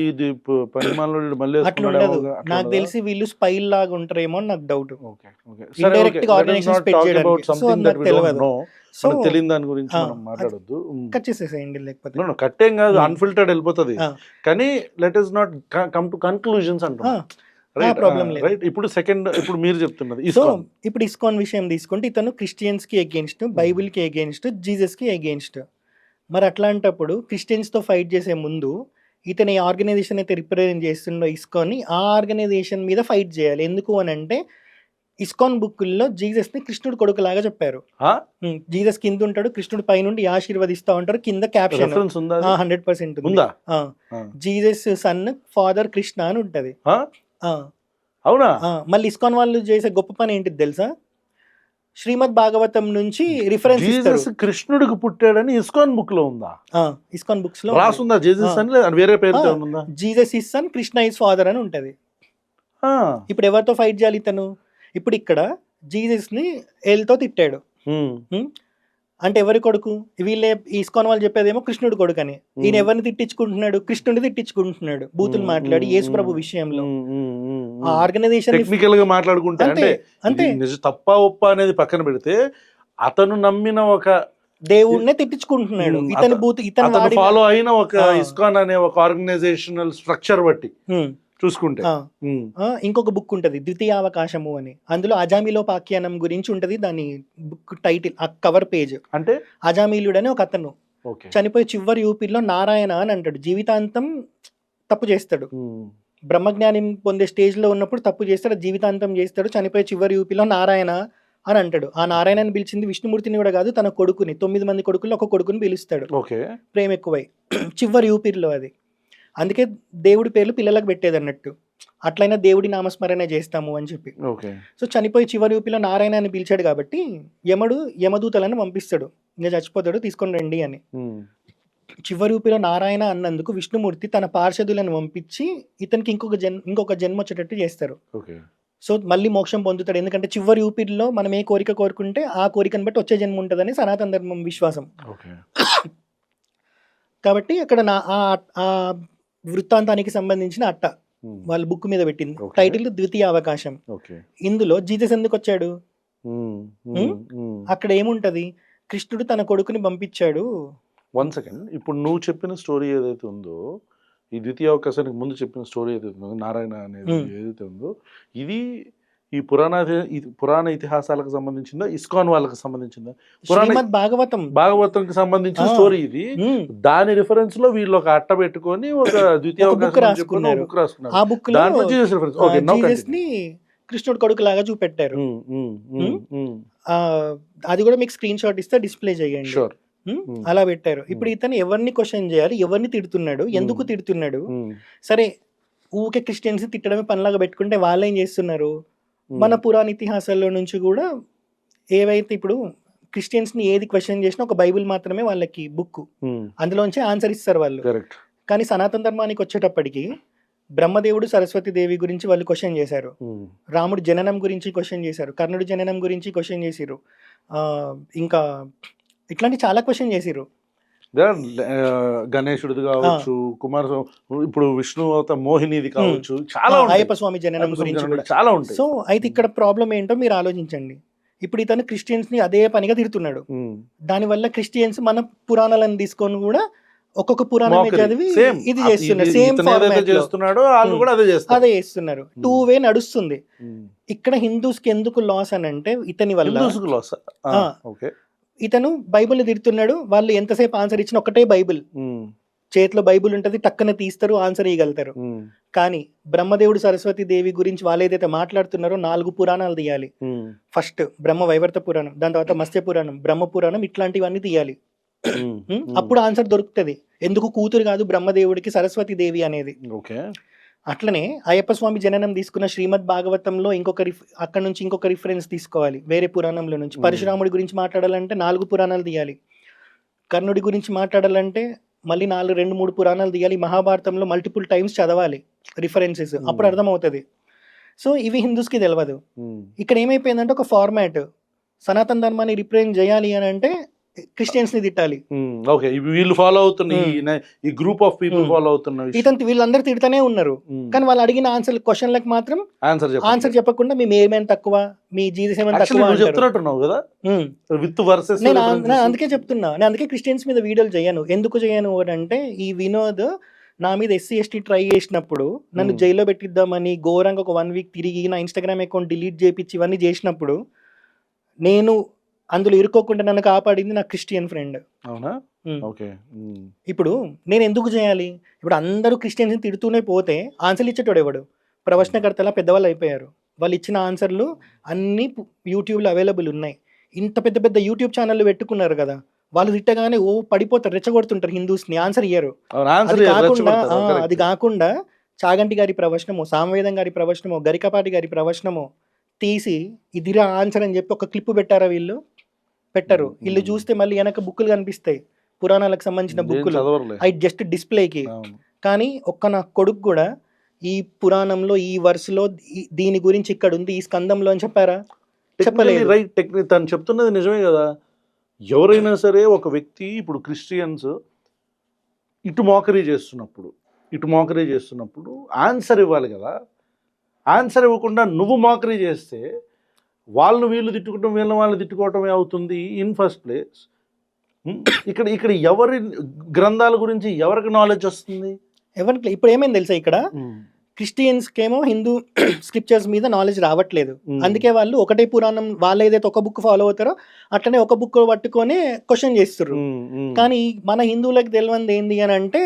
అట్లా ఉండదు. నాకు తెలిసి వీళ్ళు స్పైల్ లాగా ఉంటారేమో అని నాకు డౌట్. ఇండైరెక్ట్ గా ఆర్గనైజేషన్ స్పెడ్ చేయడానికి. సో నాకు తెలియదు. సో
తెలియని దాని గురించి మనం మాట్లాడొద్దు.
కట్ చేసేసేయండి, లేకపోతే
కట్టేం కాదు, అన్ఫిల్టర్డ్ వెళ్ళిపోతుంది. కానీ let is not come to conclusions అంటాం.
ప్రాబ్లం లేదు.
ఇప్పుడు ఇప్పుడు మీరు చెప్తున్నది.
సో ఇప్పుడు ఇస్కాన్ విషయం తీసుకుంటే ఇతను క్రిస్టియన్స్ కి అగెయిన్స్ట్, బైబిల్ కి అగెయిన్స్ట్, జీసస్ కి అగెయిన్స్ట్. మరి అట్లాంటప్పుడు క్రిస్టియన్స్ తో ఫైట్ చేసే ముందు ఇతను ఏ ఆర్గనైజేషన్ అయితే రిప్రజెంట్ చేస్తుండో ఇస్కాన్ ని, ఆ ఆర్గనైజేషన్ మీద ఫైట్ చేయాలి. ఎందుకు అని అంటే ఇస్కాన్ బుక్కుల్లో జీసస్ ని కృష్ణుడు కొడుకులాగా చెప్పారు. జీసస్ కింద ఉంటాడు, కృష్ణుడు పైనుండి ఆశీర్వదిస్తా ఉంటారు, కింద caption 100% Jesus sun father Krishna అని ఉంటది.
అవునా?
మళ్ళీ ఇస్కాన్ వాళ్ళు చేసే గొప్ప పని ఏంటిది తెలుసా, శ్రీమద్ భాగవతం నుంచి రిఫరెన్స్ ఇస్తారు.
కృష్ణుడికి పుట్టాడని ఇస్కాన్ బుక్ లో ఉందా?
ఇస్కాన్ బుక్స్ లో
రాసుందా జీసస్ అని, వేరే పేరుతో ఉందా?
Jesus is son, Krishna is father అని ఉంటది. ఇప్పుడు ఎవరితో ఫైట్ చేయాలి ఇతను? ఇప్పుడు ఇక్కడ జీసస్ ని ఏల్తో తిట్టాడు అంటే ఎవరి కొడుకు? వీళ్ళే ఇస్కాన్ వాళ్ళు చెప్పేదేమో కృష్ణుడు కొడుకు అని. ఈయన ఎవరిని తిట్టించుకుంటున్నాడు? కృష్ణుడిని తిట్టించుకుంటున్నాడు బూతులు మాట్లాడి యేసు ప్రభు విషయంలో. ఆ ఆర్గనైజేషన్
టెక్నికల్ గా మాట్లాడుకుంటే అంటే తప్ప ఒప్ప అనేది పక్కన పెడితే అతను నమ్మిన ఒక
దేవుడినే తిట్టించుకుంటున్నాడు. ఇతను
ఫాలో అయిన ఒక ఇస్కాన్ అనే ఒక ఆర్గనైజేషనల్ స్ట్రక్చర్ బట్టి చూసుకుంటే.
ఇంకొక బుక్ ఉంటది ద్వితీయావకాశము అని, అందులో అజామిలోపాఖ్యానం గురించి ఉంటది. దాని బుక్ టైటిల్ ఆ కవర్ పేజ్
అంటే
అజామిలుడు అని ఒక అతను చనిపోయి చివరి యూపీలో నారాయణ అని అంటాడు. జీవితాంతం తప్పు చేస్తాడు, బ్రహ్మజ్ఞానం పొందే స్టేజ్ లో ఉన్నప్పుడు తప్పు చేస్తాడు, జీవితాంతం చేస్తాడు, చనిపోయి చివరి యూపీలో నారాయణ అని అంటాడు. ఆ నారాయణని పిలిచింది విష్ణుమూర్తిని కూడా కాదు, తన కొడుకుని, 9 మంది కొడుకుల్లో ఒక కొడుకుని పిలుస్తాడు. ప్రేమ ఎక్కువై చివరి యూపీలో అది. అందుకే దేవుడి పేర్లు పిల్లలకు పెట్టేది అన్నట్టు. అట్లయినా దేవుడి నామస్మరణ చేస్తాము అని చెప్పి. సో చనిపోయి చివరి యూపీలో నారాయణ అని పిలిచాడు కాబట్టి యమదూతలను పంపిస్తాడు, ఇంకా చచ్చిపోతాడు తీసుకొని రండి అని. చివరి యూపీలో నారాయణ అన్నందుకు విష్ణుమూర్తి తన పార్షదులను పంపించి ఇతనికి ఇంకొక జన్మ వచ్చేటట్టు చేస్తారు. సో మళ్ళీ మోక్షం పొందుతాడు. ఎందుకంటే చివరి యూపీలో మనం ఏ కోరిక కోరుకుంటే ఆ కోరికను బట్టి వచ్చే జన్మ ఉంటుందని సనాతన ధర్మం విశ్వాసం. కాబట్టి అక్కడ ఆ వృత్తాంతానికి సంబంధించిన అట్ట వాళ్ళ బుక్ మీద పెట్టింది. టైటిల్ ద్వితీయ అవకాశం. ఇందులో జీసస్ ఎందుకు వచ్చాడు? అక్కడ ఏముంటది, కృష్ణుడు తన కొడుకుని పంపించాడు.
1 సెకండ్, ఇప్పుడు నువ్వు చెప్పిన స్టోరీ ఏదైతే ఉందో, ఈ ద్వితీయ అవకాశానికి ముందు చెప్పిన స్టోరీ ఏదైతే ఉందో, నారాయణ అనేది ఏదైతే ఉందో, ఇది ఈ పురాణ ఇతిహాసాలకు సంబంధించిందా, ఇస్కాన్ వాళ్ళకి సంబంధించిందా?
శ్రీమద్ భాగవతం
భాగవతంకి సంబంధించిన స్టోరీ ఇది. దాని రిఫరెన్స్ లో వీళ్ళు ఒక అట్ట పెట్టుకొని ఒక ద్వితీయ
బుక్ రాసుకున్నారు.
బుక్ రాసుకున్నారు.
ఆ బుక్ లో
దాంట్లో Jesus reference. Okay, now
Jesus ని కృష్ణుడు కొడుకు లాగా చూపెట్టారు. అది కూడా మీకు స్క్రీన్ షాట్ ఇస్తే డిస్ప్లే చేయండి.
షూర్.
అలా పెట్టారు. ఇప్పుడు ఇతను ఎవరిని క్వశ్చన్ చేయాలి, ఎవరిని తిడుతున్నాడు, ఎందుకు తిడుతున్నాడు? సరే, ఊకే క్రిస్టియన్స్ తిట్టడమే పనిలాగా పెట్టుకుంటే వాళ్ళు ఏం చేస్తున్నారు? మన పురాణ ఇతిహాసాల్లో నుంచి కూడా ఏవైతే ఇప్పుడు క్రిస్టియన్స్ ని ఏది క్వశ్చన్ చేసినా ఒక బైబిల్ మాత్రమే వాళ్ళకి బుక్, అందులోంచి ఆన్సర్ ఇస్తారు వాళ్ళు. కానీ సనాతన ధర్మానికి వచ్చేటప్పటికి బ్రహ్మదేవుడు సరస్వతి దేవి గురించి వాళ్ళు క్వశ్చన్ చేశారు, రాముడు జననం గురించి క్వశ్చన్ చేశారు, కర్ణుడు జననం గురించి క్వశ్చన్ చేసిరు, ఇంకా ఇట్లాంటి చాలా క్వశ్చన్ చేసిరు.
గణేశుడిది కావచ్చు, ఇప్పుడు విష్ణు మోహినిది కావచ్చు, చాలా
అయ్యప్ప స్వామి జననం గురించి కూడా
చాలా ఉంటాయి.
సో అయితే ఇక్కడ ప్రాబ్లం ఏంటో మీరు ఆలోచించండి. ఇప్పుడు ఇతను క్రిస్టియన్స్ ని అదే పనిగా తిడుతున్నాడు. దానివల్ల క్రిస్టియన్స్ మన పురాణాలను తీసుకొని కూడా ఒక్కొక్క పురాణం చదివి ఇది చేస్తున్నారు. సేమ్
చేస్తున్నాడు,
అదే చేస్తున్నారు. 2 వే నడుస్తుంది. ఇక్కడ హిందూస్ కి ఎందుకు లాస్ అని అంటే ఇతని వల్ల ఇతను బైబుల్ తిడుతున్నాడు. వాళ్ళు ఎంతసేపు ఆన్సర్ ఇచ్చిన ఒకటే బైబిల్, చేతిలో బైబుల్ ఉంటది, టక్కన తీస్తారు, ఆన్సర్ ఇవ్వగలుగుతారు. కానీ బ్రహ్మదేవుడు సరస్వతి దేవి గురించి వాళ్ళు ఏదైతే మాట్లాడుతున్నారో 4 పురాణాలు తీయాలి. ఫస్ట్ బ్రహ్మ వైవర్త పురాణం, దాని తర్వాత మత్స్య పురాణం, బ్రహ్మ పురాణం, ఇట్లాంటివన్నీ తీయాలి. అప్పుడు ఆన్సర్ దొరుకుతుంది. ఎందుకు కూతురు కాదు బ్రహ్మదేవుడికి సరస్వతి దేవి అనేది. అట్లనే అయ్యప్ప స్వామి జననం తీసుకున్న శ్రీమద్ భాగవతంలో అక్కడ నుంచి ఇంకొక రిఫరెన్స్ తీసుకోవాలి వేరే పురాణంలో నుంచి. పరశురాముడి గురించి మాట్లాడాలంటే 4 పురాణాలు తీయాలి. కర్ణుడి గురించి మాట్లాడాలంటే మళ్ళీ 2-3 పురాణాలు తీయాలి. మహాభారతంలో మల్టిపుల్ టైమ్స్ చదవాలి రిఫరెన్సెస్, అప్పుడు అర్థమవుతుంది. సో ఇవి హిందూస్కి తెలియదు. ఇక్కడ ఏమైపోయిందంటే ఒక ఫార్మాట్, సనాతన ధర్మాన్ని రిప్రజెంట్ చేయాలి అని అంటే క్రిస్టియన్స్ ని తిట్టాలి.
వీళ్ళు ఫాలో అవుతున్న ఈ గ్రూప్ ఆఫ్ పీపుల్ ఫాలో అవుతున్న
వీళ్ళందరూ తిడతానే ఉన్నారు. కానీ వాళ్ళు అడిగిన క్వశ్చన్లకు మాత్రం ఆన్సర్ చెప్పకుండా మేము ఏమైనా తక్కువ, మీ జీసస్ ఏమైనా తక్కువ
చెప్తున్నట్టున్నావు కదా విత్ వర్సెస్.
నేను అందుకే చెప్తున్నా, నేను అందుకే క్రిస్టియన్స్ మీద వీడియోలు చేయను. ఎందుకు చేయను అంటే ఈ వినోద్ నా మీద SC ST ట్రై చేసినప్పుడు, నన్ను జైల్లో పెట్టిద్దామని ఘోరంగా ఒక 1 వీక్ తిరిగి నా ఇన్స్టాగ్రామ్ అకౌంట్ డిలీట్ చేయించి ఇవన్నీ చేసినప్పుడు నేను అందులో ఇరుక్కోకుండా నన్ను కాపాడింది నా క్రిస్టియన్ ఫ్రెండ్.
అవునా?
ఇప్పుడు నేను ఎందుకు చేయాలి? ఇప్పుడు అందరూ క్రిస్టియన్స్ తిడుతూనే పోతే ఆన్సర్లు ఇచ్చేటోడు ఎవడు? ప్రవచనకర్తలా పెద్దవాళ్ళు అయిపోయారు. వాళ్ళు ఇచ్చిన ఆన్సర్లు అన్నీ యూట్యూబ్లో అవైలబుల్ ఉన్నాయి. ఇంత పెద్ద పెద్ద యూట్యూబ్ ఛానళ్ళు పెట్టుకున్నారు కదా, వాళ్ళు తిట్టగానే పడిపోతారు, రెచ్చగొడుతుంటారు హిందూస్ని, ఆన్సర్ ఇయ్యరు. అది కాకుండా చాగంటి గారి ప్రవచనమో, సామవేదం గారి ప్రవచనమో, గరికపాటి గారి ప్రవచనమో తీసి ఇదిరా ఆన్సర్ అని చెప్పి ఒక క్లిప్ పెట్టారా? వీళ్ళు పెట్టరు. వీళ్ళు చూస్తే మళ్ళీ వెనక బుక్కులు కనిపిస్తాయి, పురాణాలకు సంబంధించిన బుక్కులు, అవి జస్ట్ డిస్ప్లేకి. కానీ నా కొడుకు కూడా ఈ పురాణంలో ఈ వర్స్లో దీని గురించి ఇక్కడ ఉంది ఈ స్కందంలో అని చెప్పారా? చెప్పలేదు.
తను చెప్తున్నది నిజమే కదా. ఎవరైనా సరే ఒక వ్యక్తి ఇప్పుడు క్రిస్టియన్స్ ఇటు మోకరీ చేస్తున్నప్పుడు ఆన్సర్ ఇవ్వాలి కదా. ఆన్సర్ ఇవ్వకుండా నువ్వు మోకరీ చేస్తే వీళ్ళు తిట్టుకోవటం, వాళ్ళు తిట్టుకోవటమే అవుతుంది ఇన్ ఫస్ట్ ప్లేస్. ఇక్కడ ఎవరి గ్రంథాల గురించి ఎవరికి నాలెడ్జ్ వస్తుంది?
ఎవరికి? ఇప్పుడు ఏమైంది తెలుసా, ఇక్కడ క్రిస్టియన్స్కి ఏమో హిందూ స్క్రిప్చర్స్ మీద నాలెడ్జ్ రావట్లేదు. అందుకే వాళ్ళు ఒకటే పురాణం, వాళ్ళు ఏదైతే ఒక బుక్ ఫాలో అవుతారో అట్లనే ఒక బుక్ పట్టుకొని క్వశ్చన్ చేస్తారు. కానీ మన హిందువులకు తెలియంది ఏంది అని అంటే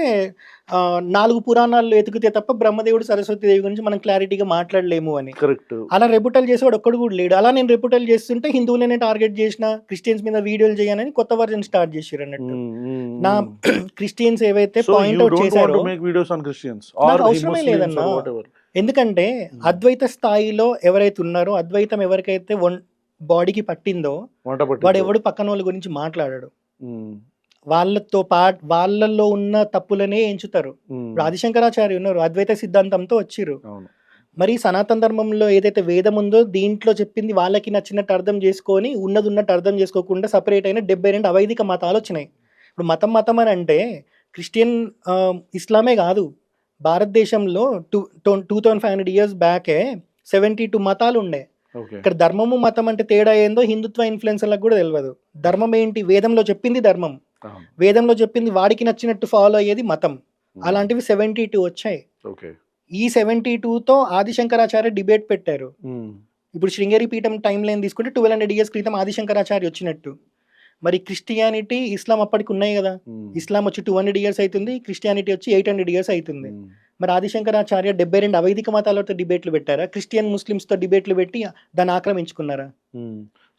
4 పురాణాలు ఎతికితే తప్ప బ్రహ్మదేవుడు సరస్వతి దేవి గురించి మనం క్లారిటీగా మాట్లాడలేము అని. అలా రెపుటల్ చేసేవాడు ఒక్కడు కూడా లేడు. అలా నేను రెపుటల్ చేస్తుంటే హిందువులనే టార్గెట్ చేసిన, క్రిస్టియన్స్ మీద వీడియోలు చేయనని కొత్త వర్జన్ స్టార్ట్ చేసారు అన్నట్టు. నా క్రిస్టియన్స్ ఏవైతే పాయింట్ అవుట్ చేశారో నాకు అవసరమే లేదన్నా. ఎందుకంటే అద్వైత స్థాయిలో ఎవరైతే ఉన్నారో, అద్వైతం ఎవరికైతే బాడీకి పట్టిందో వాడు ఎవడు పక్కన వాళ్ళ గురించి మాట్లాడాడు. వాళ్ళల్లో ఉన్న తప్పులనే ఎంచుతారు. ఆదిశంకరాచార్య ఉన్నారు, అద్వైత సిద్ధాంతంతో వచ్చిర్రు. మరి సనాతన ధర్మంలో ఏదైతే వేదం ఉందో దీంట్లో చెప్పింది వాళ్ళకి నచ్చినట్టు అర్థం చేసుకొని ఉన్నట్టు అర్థం చేసుకోకుండా సపరేట్ అయిన 72 అవైదిక మతాలు వచ్చినాయి. ఇప్పుడు మతం అని అంటే క్రిస్టియన్ ఇస్లామే కాదు, భారతదేశంలో 2500 years బ్యాకే 72 మతాలు ఉండే. ఇక్కడ ధర్మము మతం అంటే తేడా ఏందో హిందుత్వ ఇన్ఫ్లుయెన్సర్లకు కూడా తెలియదు. ధర్మం ఏంటి? వేదంలో చెప్పింది ధర్మం, వేదంలో చెప్పింది వాడికి నచ్చినట్టు ఫాలో అయ్యేది మతం. అలాంటివి 72 వచ్చాయి. ఈ 72తో ఆదిశంకరాచార్య డిబేట్ పెట్టారు. ఇప్పుడు శృంగేరి పీఠం టైం లైన్ తీసుకుంటే 1200 ఇయర్స్ క్రితం ఆదిశంకరాచార్య వచ్చినట్టు. మరి క్రిస్టియానిటీ, ఇస్లాం అప్పటికి ఉన్నాయి కదా. ఇస్లాం వచ్చి 200 ఇయర్స్ అవుతుంది, క్రిస్టియానిటీ వచ్చి 800 ఇయర్స్ అవుతుంది. మరి ఆదిశంకరాచార్య 72 అవైదిక మతాలతో డిబేట్లు పెట్టారా? క్రిస్టియన్ ముస్లిమ్స్తో డిబేట్లు పెట్టి దాన్ని ఆక్రమించుకున్నారా?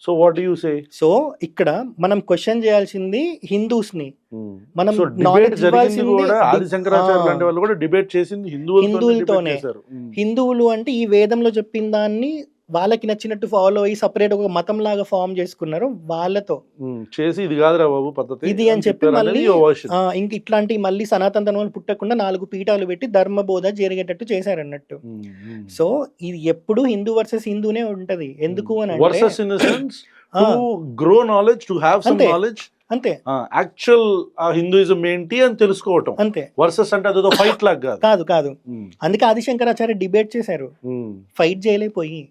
So what do you say?
So ఇక్కడ మనం క్వశ్చన్ చేయాల్సింది హిందూస్ని. మనం
సో డిబేట్ జరిగింది కూడా ఆదిశంకరాచార్య లాంటి వాళ్ళు కూడా డిబేట్ చేసింది
హిందువులతోనే. హిందువులు అంటే ఈ వేదంలో చెప్పిన దాన్ని వాళ్ళకి నచ్చినట్టు ఫాలో అయ్యి సపరేట్ ఒక మతం లాగా ఫామ్ చేసుకున్నారు వాళ్ళతో
చేసి ఇది కాదురా బాబు పద్ధతి
ఇది అని చెప్పి మళ్ళీ ఇంక ఇట్లాంటి మళ్ళీ సనాతన ధర్మాలు పుట్టకుండా 4 పీఠాలు పెట్టి ధర్మ బోధ జరిగేటట్టు చేశారన్నట్టు. సో ఇది ఎప్పుడు హిందూ వర్సెస్ హిందూనే ఉంటది. ఎందుకు అని
grow knowledge, to have some knowledge,
అంతే.
యాక్చువల్ హిందూయిజం ఏంటి అని తెలుసుకోవటం
అంతే.
వర్సెస్ అంటే అదేదో ఫైట్ లాగా
కాదు కాదు. అందుకే ఆదిశంకరాచార్య డిబేట్ చేశారు, ఫైట్ చేయలేకపోయి.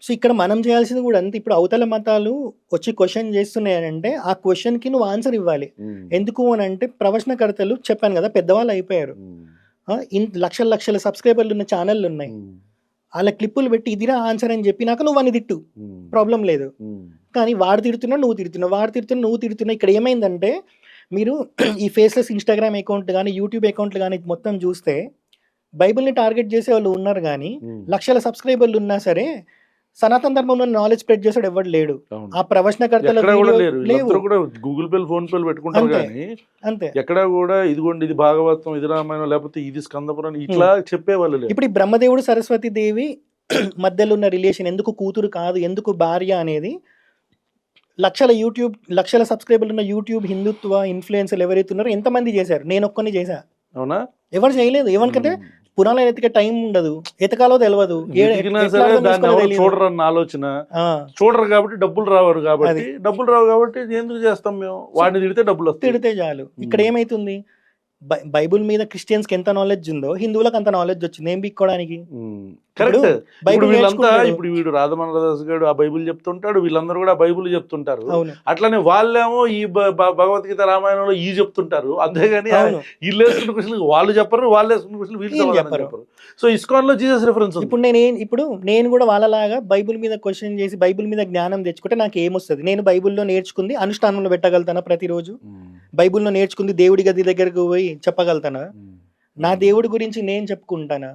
సో ఇక్కడ మనం చేయాల్సింది కూడా అంతే. ఇప్పుడు అవతల మతాలు వచ్చి క్వశ్చన్ చేస్తున్నాయంటే ఆ క్వశ్చన్ కి నువ్వు ఆన్సర్ ఇవ్వాలి. ఎందుకు అని అంటే ప్రవచనకర్తలు చెప్పాను కదా పెద్దవాళ్ళు అయిపోయారు. లక్షల లక్షల సబ్స్క్రైబర్లు ఉన్న ఛానళ్ళు ఉన్నాయి. వాళ్ళ క్లిప్పులు పెట్టి ఇదిరా ఆన్సర్ అని చెప్పినాక నువ్వు అని తిట్టు, ప్రాబ్లం లేదు. కానీ వాడు తిడుతున్నా నువ్వు తిడుతున్నావు, వాడు తిడుతున్నా నువ్వు తిడుతున్నావు. ఇక్కడ ఏమైందంటే మీరు ఈ ఫేస్లెస్ ఇన్స్టాగ్రామ్ అకౌంట్ కానీ యూట్యూబ్ అకౌంట్లు కానీ మొత్తం చూస్తే బైబిల్ని టార్గెట్ చేసే వాళ్ళు ఉన్నారు. కానీ లక్షల సబ్స్క్రైబర్లు ఉన్నా సరే సనాతన ధర్మంలో నాలెడ్జ్ స్ప్రెడ్ చేసాడు ఎవరు లేడు. ఆ ప్రవచనకర్తలు
గూగుల్ పే ఫోన్ పేలు పెట్టుకుంటారు కానీ
అంతే.
ఎక్కడ కూడా ఇదిగోండి ఇది భాగవతం, ఇది రామాయణం, లేకపోతే ఇది స్కందపురం ఇట్లా చెప్పేవాళ్ళు లేరు.
ఇప్పుడు ఈ బ్రహ్మదేవుడు సరస్వతి దేవి మధ్యలో ఉన్న రిలేషన్ ఎందుకు కూతురు కాదు ఎందుకు భార్య అనేది లక్షల సబ్స్క్రైబర్లు ఉన్న యూట్యూబ్ హిందుత్వ ఇన్ఫ్లుయెన్సర్లు ఎవరైతే ఉన్నారో ఎంతమంది చేశారు? నేను ఒక్కని చేసా.
అవునా?
ఎవరు చేయలేదు. ఎవరికంటే పురాణాలు ఎతికే టైం ఉండదు, ఎతకాలో తెలియదు,
చూడరు అన్న ఆలోచన. చూడరు కాబట్టి డబ్బులు రావు కాబట్టి ఎందుకు చేస్తాం మేము? వాడిని తిడితే డబ్బులు వస్తాయి,
తిడితే చాలు. ఇక్కడ ఏమైతుంది, బైబుల్ మీద క్రిస్టియన్స్ కి ఎంత నాలెడ్జ్ ఉందో హిందువులకు అంత నాలెడ్జ్ వచ్చింది. ఏం బిక్కోవడానికి?
కరెక్ట్. ఇప్పుడు వీళ్ళంతా ఇప్పుడు వీడు రాధమనదాస్ గారు ఆ బైబుల్ చెప్తుంటాడు, వీళ్ళందరూ కూడా బైబుల్ చెప్తుంటారు. అట్లానే వాళ్ళేమో ఈ భగవద్గీత రామాయణంలో ఈ చెప్తుంటారు. అంతేగాని వీళ్ళు వేసుకున్న క్వశ్చన్ వాళ్ళు చెప్పరు, వాళ్ళు వేసుకున్న క్వశ్చన్ వీళ్ళు చెప్పరు. సో ఇస్కాన్ లో జీసస్ రిఫరెన్స్.
ఇప్పుడు నేను కూడా వాళ్ళలాగా బైబుల్ మీద క్వశ్చన్ చేసి బైబుల్ మీద జ్ఞానం తెచ్చుకుంటే నాకు ఏమొస్తుంది? నేను బైబుల్లో నేర్చుకుంది అనుష్ఠానంలో పెట్టగలుగుతానా? ప్రతిరోజు బైబుల్లో నేర్చుకుంది దేవుడి గది దగ్గరకు పోయి చెప్పగలుగుతానా? నా దేవుడి గురించి నేను చెప్పుకుంటానా?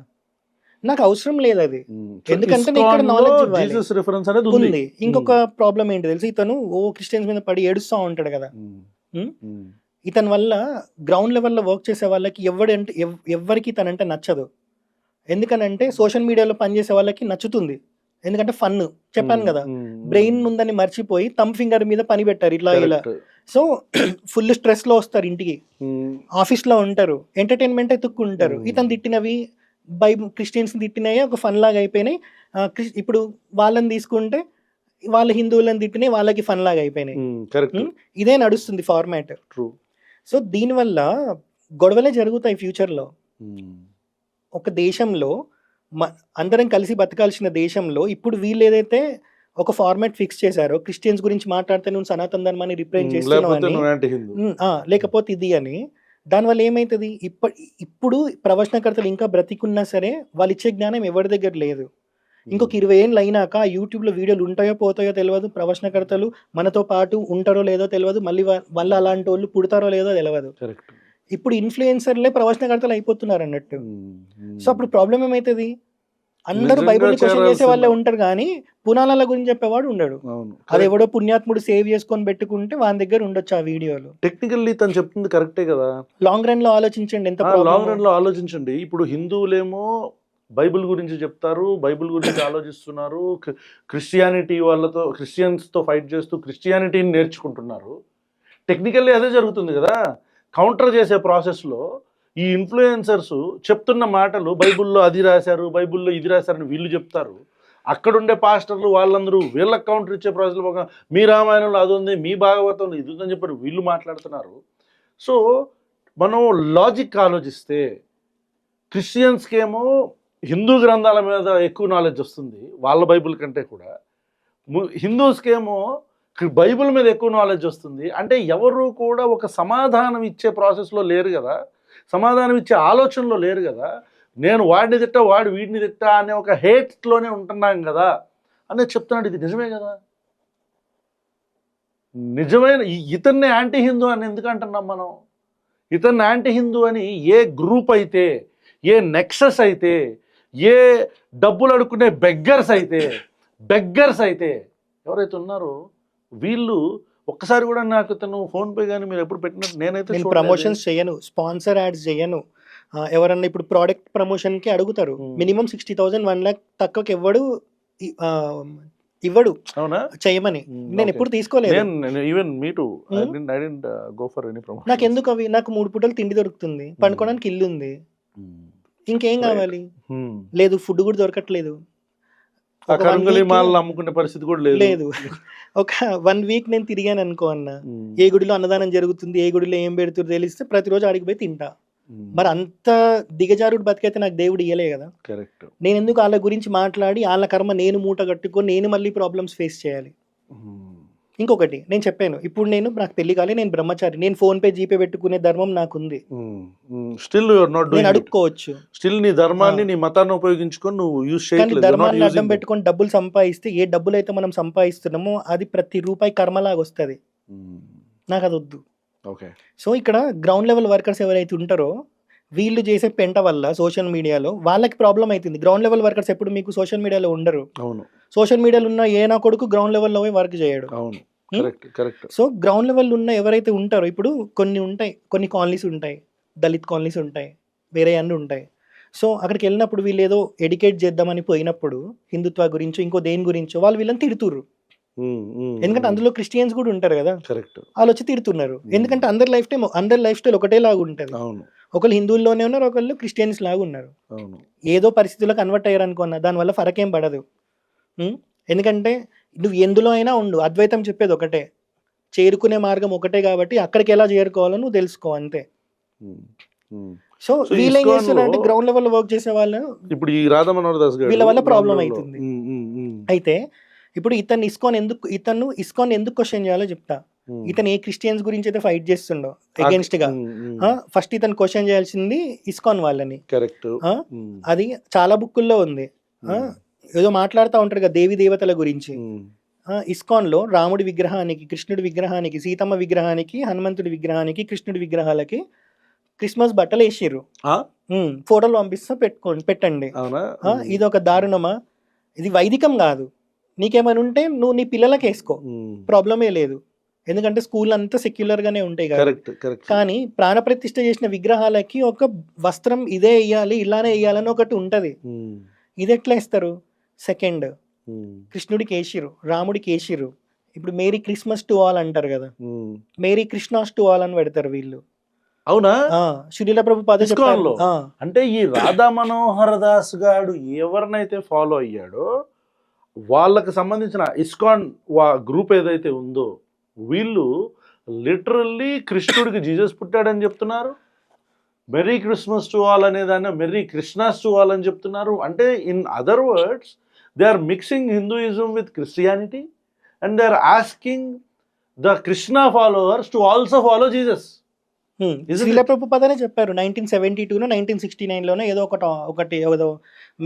నాకు అవసరం లేదు అది. ఎందుకంటే ఇక్కడ నాలెడ్జ్ ఉంది. ఇంకొక ప్రాబ్లం ఏంటి తెలుసు, ఇతను క్రిస్టియన్స్ మీద పడి ఏడుస్తూ ఉంటాడు కదా. ఇతని వల్ల గ్రౌండ్ లెవెల్లో వర్క్ చేసే వాళ్ళకి ఎవరికి తనంటే నచ్చదు. ఎందుకనంటే సోషల్ మీడియాలో పనిచేసే వాళ్ళకి నచ్చుతుంది, ఎందుకంటే ఫన్. చెప్పాను కదా, బ్రెయిన్ ఉందని మర్చిపోయి థంబ్ ఫింగర్ మీద పని పెట్టారు ఇలా ఇలా. సో ఫుల్ స్ట్రెస్ లో వస్తారు ఇంటికి, ఆఫీస్ లో ఉంటారు, ఎంటర్టైన్మెంట్ ఎత్తుక్కుంటారు. ఇతను తిట్టినవి క్రిస్టియన్స్ తిట్టినాయి ఒక ఫన్ లాగా అయిపోయినాయి. ఇప్పుడు వాళ్ళని తీసుకుంటే వాళ్ళ హిందువులను తిట్టినాయి వాళ్ళకి ఫన్ లాగా అయిపోయినాయి. ఇదే నడుస్తుంది ఫార్మాట్. సో దీనివల్ల గొడవలే జరుగుతాయి ఫ్యూచర్లో. ఒక దేశంలో అందరం కలిసి బతకాల్సిన దేశంలో ఇప్పుడు వీళ్ళు ఏదైతే ఒక ఫార్మాట్ ఫిక్స్ చేశారో, క్రిస్టియన్స్ గురించి మాట్లాడితే నువ్వు సనాతన ధర్మాన్ని రిప్రజెంట్ చేస్తున్నావు లేకపోతే ఇది అని, దానివల్ల ఏమవుతుంది? ఇప్పుడు ప్రవచనకర్తలు ఇంకా బ్రతికున్నా సరే వాళ్ళు ఇచ్చే జ్ఞానం ఎవరి దగ్గర లేదు. ఇంకొక 20 ఏళ్ళు అయినాక యూట్యూబ్లో వీడియోలు ఉంటాయో పోతాయో తెలియదు, ప్రవచనకర్తలు మనతో పాటు ఉంటారో లేదో తెలియదు, మళ్ళీ వాళ్ళు అలాంటి వాళ్ళు పుడతారో లేదో తెలియదు. ఇప్పుడు ఇన్ఫ్లుయెన్సర్లే ప్రవచనకర్తలు అయిపోతున్నారు అన్నట్టు. సో అప్పుడు ప్రాబ్లం ఏమవుతుంది? అందరూ బైబిల్ క్వశ్చన్ చేసే వాళ్ళే ఉంటారు కానీ పురాణాల గురించి చెప్పేవాడు ఉండడు. అది ఎవడో పుణ్యాత్ముడు సేవ్ చేసుకొని పెట్టుకుంటే వాని దగ్గర ఉండొచ్చు ఆ వీడియోలు.
టెక్నికల్లీ తను చెప్తుంది కరెక్టే కదా.
లాంగ్ రన్ లో ఆలోచించండి, ఎంత
లాంగ్ రన్ లో ఆలోచించండి. ఇప్పుడు హిందువులేమో బైబిల్ గురించి చెప్తారు, బైబిల్ గురించి ఆలోచిస్తున్నారు, క్రిస్టియన్స్తో ఫైట్ చేస్తూ క్రిస్టియానిటీని నేర్చుకుంటున్నారు. టెక్నికల్లీ అదే జరుగుతుంది కదా. కౌంటర్ చేసే ప్రాసెస్లో ఈ ఇన్ఫ్లుయెన్సర్స్ చెప్తున్న మాటలు బైబిల్లో అది రాశారు, బైబిల్లో ఇది రాశారని వీళ్ళు చెప్తారు. అక్కడుండే పాస్టర్లు వాళ్ళందరూ వీళ్ళకి కౌంటర్ ఇచ్చే ప్రాసెస్లో మీ రామాయణంలో అది ఉంది, మీ భాగవతంలో ఇది ఉందని చెప్పి వీళ్ళు మాట్లాడుతున్నారు. సో మనం లాజిక్ ఆలోచిస్తే క్రిస్టియన్స్కి ఏమో హిందూ గ్రంథాల మీద ఎక్కువ నాలెడ్జ్ వస్తుంది వాళ్ళ బైబిల్ కంటే కూడా, హిందూస్కి ఏమో బైబిల్ మీద ఎక్కువ నాలెడ్జ్ వస్తుంది. అంటే ఎవరు కూడా ఒక సమాధానం ఇచ్చే ప్రాసెస్లో లేరు కదా, సమాధానం ఇచ్చే ఆలోచనలో లేరు కదా. నేను వాడిని తిట్టా వాడు వీడిని తిట్టా అనే ఒక హేట్లోనే ఉంటున్నాం కదా. అనేది చెప్తున్నాడు. ఇది నిజమే కదా. నిజమైన ఇతన్ని యాంటీ హిందూ అని ఎందుకు అంటున్నాం మనం? ఇతన్ని యాంటీ హిందూ అని ఏ గ్రూప్ అయితే, ఏ నెక్సస్ అయితే, ఏ డబ్బులు అడుక్కునే బెగ్గర్స్ అయితే ఎవరైతే ఉన్నారో వీళ్ళు ఒక్కసారి కూడా నాకు తను ఫోన్ పే కానీ మీరు ఎప్పుడు పెట్టినట్టు నేనైతే
నేను ప్రమోషన్స్ చేయను, స్పాన్సర్ యాడ్స్ చేయను. ఎవరన్నా ఇప్పుడు ప్రోడక్ట్ ప్రమోషన్ కి అడుగుతారు, మినిమం 60,000 1 lakh తక్కువకి ఇవ్వడు
అవునా
చేయమని. నేను ఎప్పుడు తీసుకోలేదు.
Even me to I didn't go for any promotion.
నాకు ఎందుకు అవి? నాకు 3 పూటలు తిండి దొరుకుతుంది, పండుకోవడానికి ఇల్లు ఉంది, ఇంకేం కావాలి? లేదు, ఫుడ్ కూడా దొరకట్లేదు.
అమ్ముకునే పరిస్థితి కూడా
లేదు. ఒక 1 week నేను తిరిగాను అనుకో అన్న, ఏ గుడిలో అన్నదానం జరుగుతుంది, ఏ గుడిలో ఏం పెడుతుందో తెలిస్తే ప్రతిరోజు ఆడికి పోయి తింటా. మరి అంత దిగజారుడు బతికైతే నాకు దేవుడు ఇయ్యలే కదా.
కరెక్ట్.
నేను ఎందుకు వాళ్ళ గురించి మాట్లాడి వాళ్ళ కర్మ నేను మూట కట్టుకొని నేను మళ్ళీ ప్రాబ్లమ్స్ ఫేస్ చేయాలి? ఇంకొకటి నేను చెప్పాను, ఇప్పుడు నాకు పెళ్లి కాలే, నేను బ్రహ్మచారి, నేను ఫోన్ పే జీపే పెట్టుకునే ధర్మం నాకుంది.
Still you are not doing.
నేను అడుక్కోవచ్చు.
స్టిల్ నీ ధర్మాన్ని, నీ మతాన్ని ఉపయోగించుకొని నువ్వు యూజ్ చేయట్లేదు.
ధర్మాన్ని అడ్డం పెట్టుకొని డబ్బులు సంపాదిస్తే, ఏ డబ్బులు అయితే మనం సంపాదిస్తున్నామో అది ప్రతి రూపాయి కర్మలాగా వస్తుంది. నాకు అది వద్దు.
ఓకే.
సో ఇక్కడ గ్రౌండ్ లెవెల్ వర్కర్స్ ఎవరైతే ఉంటారో వీళ్ళు చేసే పెంట వల్ల సోషల్ మీడియాలో వాళ్ళకి ప్రాబ్లం అవుతుంది. గ్రౌండ్ లెవెల్ వర్కర్స్ ఎప్పుడు మీకు సోషల్ మీడియాలో ఉండరు.
అవును.
సోషల్ మీడియాలో ఉన్న ఏ నా కొడుకు గ్రౌండ్ లెవెల్లో వర్క్ చేయడు.
అవును. Correct correct.
So ground level ఉన్న ఎవరైతే ఉంటారో, ఇప్పుడు కొన్ని ఉంటాయి, కొన్ని కాలనీస్ ఉంటాయి, దళిత్ కాలనీస్ ఉంటాయి, వేరే అన్నీ ఉంటాయి. సో అక్కడికి వెళ్ళినప్పుడు వీళ్ళు ఏదో ఎడ్యుకేట్ చేద్దామని పోయినప్పుడు హిందుత్వ గురించో ఇంకో దేని గురించో వాళ్ళు వీళ్ళని తిడుతుర్రు. ఎందుకంటే అందులో క్రిస్టియన్స్ కూడా ఉంటారు కదా,
కరెక్ట్.
వాళ్ళు వచ్చి తిడుతున్నారు. ఎందుకంటే అందరి లైఫ్ స్టైల్ ఒకటేలాగా ఉంటుంది. ఒకళ్ళు హిందువుల్లోనే ఉన్నారు, ఒకళ్ళు క్రిస్టియన్స్ లాగా ఉన్నారు. ఏదో పరిస్థితుల్లో కన్వర్ట్ అయ్యారు అనుకున్నా దానివల్ల ఫరకేం పడదు. ఎందుకంటే నువ్వు ఎందులో అయినా ఉండు, అద్వైతం చెప్పేది ఒకటే, చేరుకునే మార్గం ఒకటే, కాబట్టి అక్కడికి ఎలా చేరుకోవాలో నువ్వు తెలుసుకో అంతే. సో వీళ్ళు ఏం చేస్తున్నారంటే గ్రౌండ్ లెవెల్ వర్క్ చేసే వాళ్ళు
ఇప్పుడు ఈ రాధా మనోహర్ దాస్ గారు
వీళ్ళ వల్ల ప్రాబ్లం అవుతుంది. అయితే ఇప్పుడు ఇతను ఇస్కాన్ ఎందుకు క్వశ్చన్ చేయాలో చెప్తా. ఇతను ఏ క్రిస్టియన్స్ గురించి అయితే ఫైట్ చేస్తుండో అగేన్స్ట్ గా, ఫస్ట్ ఇతను క్వశ్చన్ చేయాల్సింది ఇస్కాన్ వాళ్ళని. అది చాలా బుక్కుల్లో ఉంది. ఏదో మాట్లాడుతూ ఉంటారు కదా దేవి దేవతల గురించి. ఇస్కాన్ లో రాముడి విగ్రహానికి, కృష్ణుడి విగ్రహానికి, సీతమ్మ విగ్రహానికి, హనుమంతుడి విగ్రహానికి, కృష్ణుడి విగ్రహాలకి క్రిస్మస్ బట్టలు వేసిర్రు. ఫోటోలు పంపిస్తా పెట్టండి. ఇది ఒక దారుణమా? ఇది వైదికం కాదు. నీకేమైనా ఉంటే నువ్వు నీ పిల్లలకి వేసుకో, ప్రాబ్లమే లేదు. ఎందుకంటే స్కూల్ అంతా సెక్యులర్ గానే ఉంటాయి కదా. కానీ ప్రాణప్రతిష్ఠ చేసిన విగ్రహాలకి ఒక వస్త్రం ఇదే వేయాలి, ఇలానే వేయాలని ఒకటి ఉంటది. ఇది ఎట్లా ఇస్తారు? సెకండ్, కృష్ణుడికి వేసిరు, రాముడికి వేసిరు. ఇప్పుడు మేరీ క్రిస్మస్ టు ఆల్ అంటారు కదా, మేరీ కృష్ణాస్ టు ఆల్ అని పెడతారు వీళ్ళు.
అవునా?
శ్రీల ప్రభుపాద చెప్పారు.
అంటే ఈ రాధా మనోహర్ దాస్ గారు ఎవరినైతే ఫాలో అయ్యాడో వాళ్ళకి సంబంధించిన ఇస్కాన్ గ్రూప్ ఏదైతే ఉందో వీళ్ళు లిటరల్లీ కృష్ణుడికి జీసస్ పుట్టాడని చెప్తున్నారు. మెరీ క్రిస్మస్ టు ఆల్ అనేదాన్ని మెరీ క్రిస్మస్ టు ఆల్ అని చెప్తున్నారు. అంటే in other words they are mixing Hinduism with Christianity and they are asking the Krishna followers to also follow Jesus.
Srila ప్రభుపాదనే చెప్పారు 1972 1969 ఏదో ఒకటి ఏదో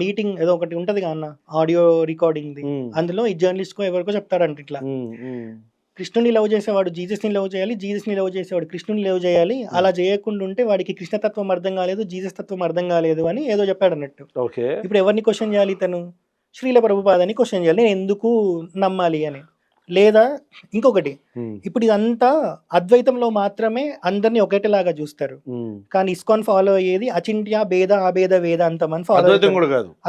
మీటింగ్ ఏదో ఒకటి ఉంటది అన్న, ఆడియో రికార్డింగ్ ది. అందులో ఈ జర్నలిస్ట్ కో ఎవరికో చెప్తారంట, ఇట్లా కృష్ణుని లవ్ చేసేవాడు జీసస్ ని లవ్ చేయాలి, జీసస్ ని లవ్ చేసేవాడు కృష్ణుని లవ్ చేయాలి, అలా చేయకుండా ఉంటే వాడికి కృష్ణతత్వం అర్థం కాలేదు, జీసస్ తత్వం అర్థం కాలేదు అని ఏదో చెప్పాడు అన్నట్టు. ఇప్పుడు ఎవరిని క్వశ్చన్ చేయాలి? తను శ్రీల ప్రభుపాదని క్వశ్చన్ చేయాలి, నేను ఎందుకు నమ్మాలి అని. లేదా ఇంకొకటి, ఇప్పుడు ఇదంతా అద్వైతంలో మాత్రమే అందరినీ ఒకటేలాగా చూస్తారు. కానీ ఇస్కాన్ ఫాలో అయ్యేది అచింత్య భేద అభేద వేదాంతం అని ఫాలో,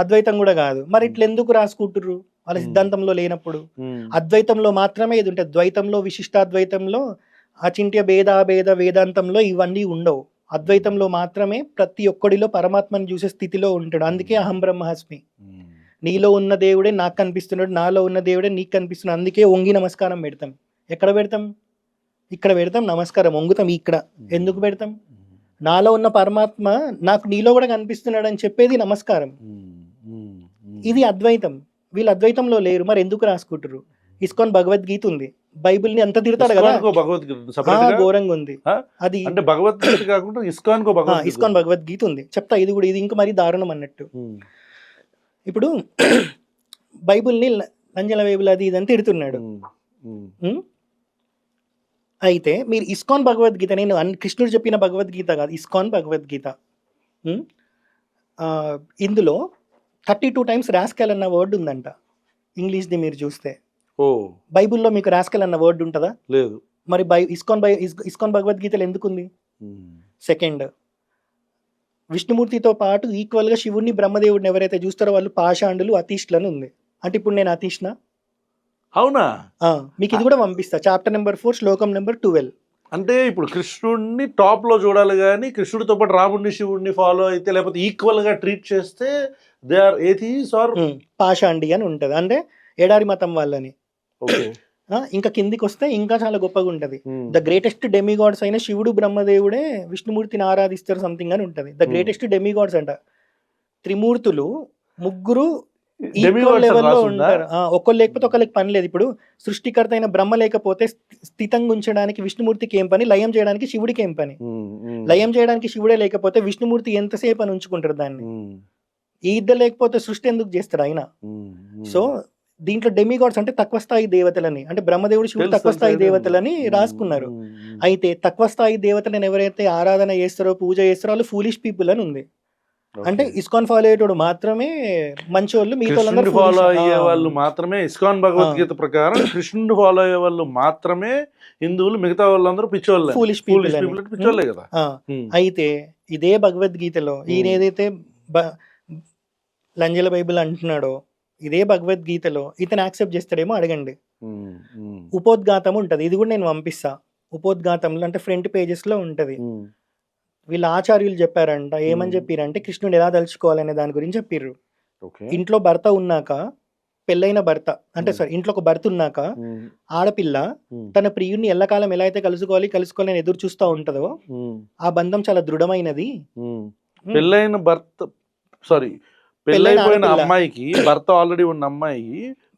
అద్వైతం కూడా కాదు. మరి ఇట్లా ఎందుకు రాసుకుంటుర్రు వాళ్ళ సిద్ధాంతంలో లేనప్పుడు? అద్వైతంలో మాత్రమే ఇది ఉంటుంది. ద్వైతంలో, విశిష్టాద్వైతంలో, అచింత్య భేద అభేద వేదాంతంలో ఇవన్నీ ఉండవు. అద్వైతంలో మాత్రమే ప్రతి ఒక్కడిలో పరమాత్మని చూసే స్థితిలో ఉంటాడు. అందుకే అహం బ్రహ్మాస్మి, నీలో ఉన్న దేవుడే నాకు కనిపిస్తున్నాడు, నాలో ఉన్న దేవుడే నీకు కనిపిస్తున్నాడు. అందుకే వంగి నమస్కారం పెడతాం. ఎక్కడ పెడతాం? ఇక్కడ పెడతాం నమస్కారం, వంగుతాం ఇక్కడ. ఎందుకు పెడతాం? నాలో ఉన్న పరమాత్మ నాకు నీలో కూడా కనిపిస్తున్నాడు అని చెప్పేది నమస్కారం. ఇది అద్వైతం. వీళ్ళు అద్వైతంలో లేరు, మరి ఎందుకు రాసుకుంటారు? ఇస్కాన్ భగవద్గీత ఉంది, బైబిల్ ని అంత తిడతాడు కదా, ఘోరంగా ఉంది అది. ఇస్కాన్ భగవద్గీత ఉంది, చెప్తా. ఇది ఇంకా మరీ దారుణం అన్నట్టు. ఇప్పుడు బైబిల్ని లంజల బైబిల్ అది ఇదని తిడుతున్నాడు. ఉం? అయితే మీరు ఇస్కాన్ భగవద్గీత, నేను కృష్ణుడు చెప్పిన భగవద్గీత కాదు, ఇస్కాన్ భగవద్గీత, ఉం? ఇందులో 32 టైమ్స్ రాస్కెల్ అన్న వర్డ్ ఉందంట ఇంగ్లీష్ది. మీరు చూస్తే
ఓ
బైబిల్లో మీకు రాస్కెల్ అన్న వర్డ్ ఉంటుందా?
లేదు.
మరి ఇస్కాన్ భగవద్గీతలో ఎందుకుంది? సెకండ్, విష్ణుమూర్తితో పాటు ఈక్వల్గా శివుడిని బ్రహ్మదేవుడిని ఎవరైతే చూస్తారో వాళ్ళు పాషాండులు, అతీష్లని ఉంది. అంటే ఇప్పుడు నేను అతీష్నా?
అవునా?
మీకు ఇది కూడా పంపిస్తా, చాప్టర్ నెంబర్ 4 శ్లోకం నెంబర్ 12.
అంటే ఇప్పుడు కృష్ణుడిని టాప్ లో చూడాలి కానీ కృష్ణుడితో పాటు రాముడిని శివుడిని ఫాలో అయితే లేకపోతే ఈక్వల్ గా ట్రీట్ చేస్తే దే ఆర్ ఏథీస్ ఆర్
పాషాండి అని ఉంటది, అంటే ఎడారి మతం వాళ్ళని.
ఓకే.
ఇంకా కిందికి వస్తే ఇంకా చాలా గొప్పగా ఉంటది. ద గ్రేటెస్ట్ డెమిగాడ్స్ అయిన శివుడు బ్రహ్మదేవుడే విష్ణుమూర్తిని ఆరాధిస్తారు సంథింగ్ అని ఉంటది. ద గ్రేటెస్ట్ డెమిగాడ్స్ అంట. త్రిమూర్తులు ముగ్గురు ఈక్వల్ లెవెల్లో ఉంటారు. ఒకళ్ళు లేకపోతే ఒకళ్ళకి పని లేదు. ఇప్పుడు సృష్టికర్త అయిన బ్రహ్మ లేకపోతే స్థితంగా ఉంచడానికి విష్ణుమూర్తికి ఏం పని, లయం చేయడానికి శివుడికి ఏం పని? లయం చేయడానికి శివుడే లేకపోతే విష్ణుమూర్తి ఎంతసేపు అని ఉంచుకుంటారు దాన్ని? ఈ ఇద్దరు లేకపోతే సృష్టి ఎందుకు చేస్తాడు ఆయన? సో దీంట్లో డెమిగాడ్స్ అంటే తక్కువ స్థాయి దేవతలని, అంటే బ్రహ్మదేవుడు శివుడు తక్కువ స్థాయి దేవతలని రాసుకున్నారు. అయితే తక్కువ స్థాయి దేవతలను ఎవరైతే ఆరాధన చేస్తారో పూజ చేస్తారో వాళ్ళు ఫూలిష్ పీపుల్ అని ఉంది. అంటే ఇస్కాన్ ఫాలో అయ్యేటోడు మాత్రమే మంచోళ్ళు, మిగతా
ఫాలో అయ్యే వాళ్ళు మాత్రమే ఇస్కాన్ భగవద్గీత ప్రకారం కృష్ణుడు ఫాలో అయ్యే వాళ్ళు మాత్రమే హిందువులు, మిగతా వాళ్ళందరూ పిచ్చోళ్ళే,
ఫూలిష్ పీపుల్
పిచ్చోళ్ళే కదా.
అయితే ఇదే భగవద్గీతలో ఈయన ఏదైతే లంజల బైబిల్ అంటున్నాడో ఇదే భగవద్గీతలో ఇతను యాక్సెప్ట్ చేస్తాడేమో అడగండి. ఉపోద్ఘాతం ఉంటది, ఇది కూడా నేను పంపిస్తా. ఉపోద్ఘాతంలో అంటే ఫ్రంట్ పేజెస్ లో ఉంటది. వీళ్ళ ఆచార్యులు చెప్పారంట, ఏమని చెప్పారంటే కృష్ణుడు ఎలా తలుచుకోవాలనే దాని గురించి చెప్పిర్రు. ఇంట్లో భర్త ఉన్నాక, పెళ్ళైన భర్త అంటే సారీ ఇంట్లో ఒక భర్త ఉన్నాక ఆడపిల్ల తన ప్రియుడిని ఎల్లకాలం ఎలా అయితే కలుసుకోవాలని ఎదురు చూస్తూ ఉంటదో ఆ బంధం చాలా దృఢమైనది.
పెళ్ళైన భర్త సారీ పెళ్ళైపోయిన అమ్మాయికి, భర్త ఆల్రెడీ ఉన్న అమ్మాయి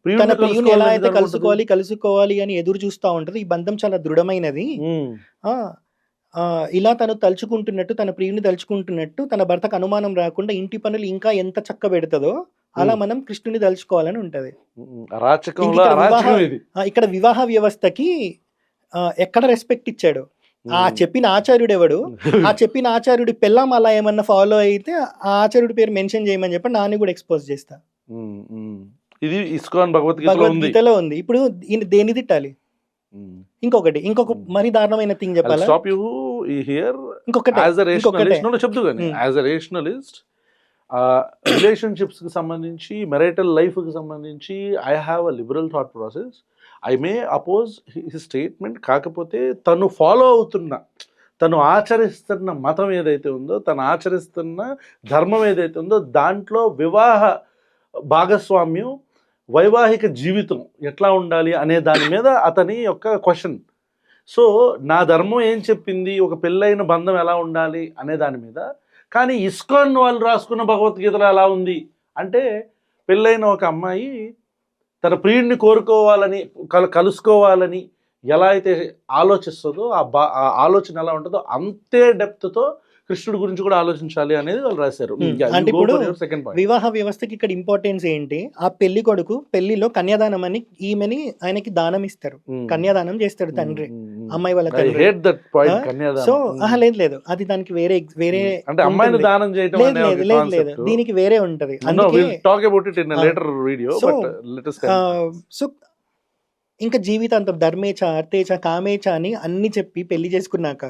తన ప్రియుని ఎలా అయితే కలుసుకోవాలి అని ఎదురు చూస్తూ ఉంటది, ఈ బంధం చాలా దృఢమైనది. ఇలా తను తలుచుకుంటున్నట్టు, తన ప్రియుని తలుచుకుంటున్నట్టు తన భర్తకు అనుమానం రాకుండా ఇంటి పనులు ఇంకా ఎంత చక్క పెడతదో అలా మనం కృష్ణుని తలుచుకోవాలని ఉంటది. ఇక్కడ వివాహ వ్యవస్థకి ఎక్కడ రెస్పెక్ట్ ఇచ్చాడు ఆ చెప్పిన ఆచార్యుడు ఎవడు? ఆ చెప్పిన ఆచార్యుడి పెళ్ళాం అలా ఏమన్నా ఫాలో అయితే ఆ ఆచార్యుడి పేరు మెన్షన్ చేయమని చెప్పి నాని కూడా ఎక్స్పోజ్ చేస్తా.
ఇది ఇస్కాన్
భగవద్గీతలో ఉంది. ఇప్పుడు ఈయన దేని తిట్టాలి? ఇంకొక మరి దారుణమైన థింగ్ చెప్పాలా?
రిలేషన్షిప్స్ కి సంబంధించి, మెరైటల్ లైఫ్ కి సంబంధించి I have a liberal thought process. I may oppose his statement. కాకపోతే తను ఫాలో అవుతున్న, తను ఆచరిస్తున్న మతం ఏదైతే ఉందో, తను ఆచరిస్తున్న ధర్మం ఏదైతే ఉందో దాంట్లో వివాహ భాగస్వామ్యం, వైవాహిక జీవితం ఎట్లా ఉండాలి అనే దాని మీద అతని యొక్క క్వశ్చన్. సో నా ధర్మం ఏం చెప్పింది, ఒక పెళ్ళైన బంధం ఎలా ఉండాలి అనే దాని మీద. కానీ ఇస్కాన్ వాళ్ళు రాసుకున్న భగవద్గీతలో ఎలా ఉంది అంటే, పెళ్ళైన ఒక అమ్మాయి తన ప్రియుడిని కోరుకోవాలని, కలుసుకోవాలని ఎలా అయితే ఆలోచిస్తుందో ఆ ఆలోచన ఎలా ఉంటుందో అంతే డెప్త్తో కృష్ణుడి గురించి కూడా ఆలోచించాలి అనేది వాళ్ళు రాశారు.
అంటే ఇప్పుడు వివాహ వ్యవస్థకి ఇక్కడ ఇంపార్టెన్స్ ఏంటి? ఆ పెళ్లి కొడుకు పెళ్లిలో కన్యాదానం అని ఈమెని ఆయనకి దానం ఇస్తారు, కన్యాదానం చేస్తాడు తండ్రి, అమ్మాయి వాళ్ళ తండ్రి. సో లేదు అది దానికి వేరే
అంటే అమ్మాయిని దానం చేయడం
లేదు, దీనికి వేరే ఉంటది. సో ఇంకా జీవితాంతం ధర్మేచ అర్థేచ కామేచ అని అన్ని చెప్పి పెళ్లి చేసుకున్నాక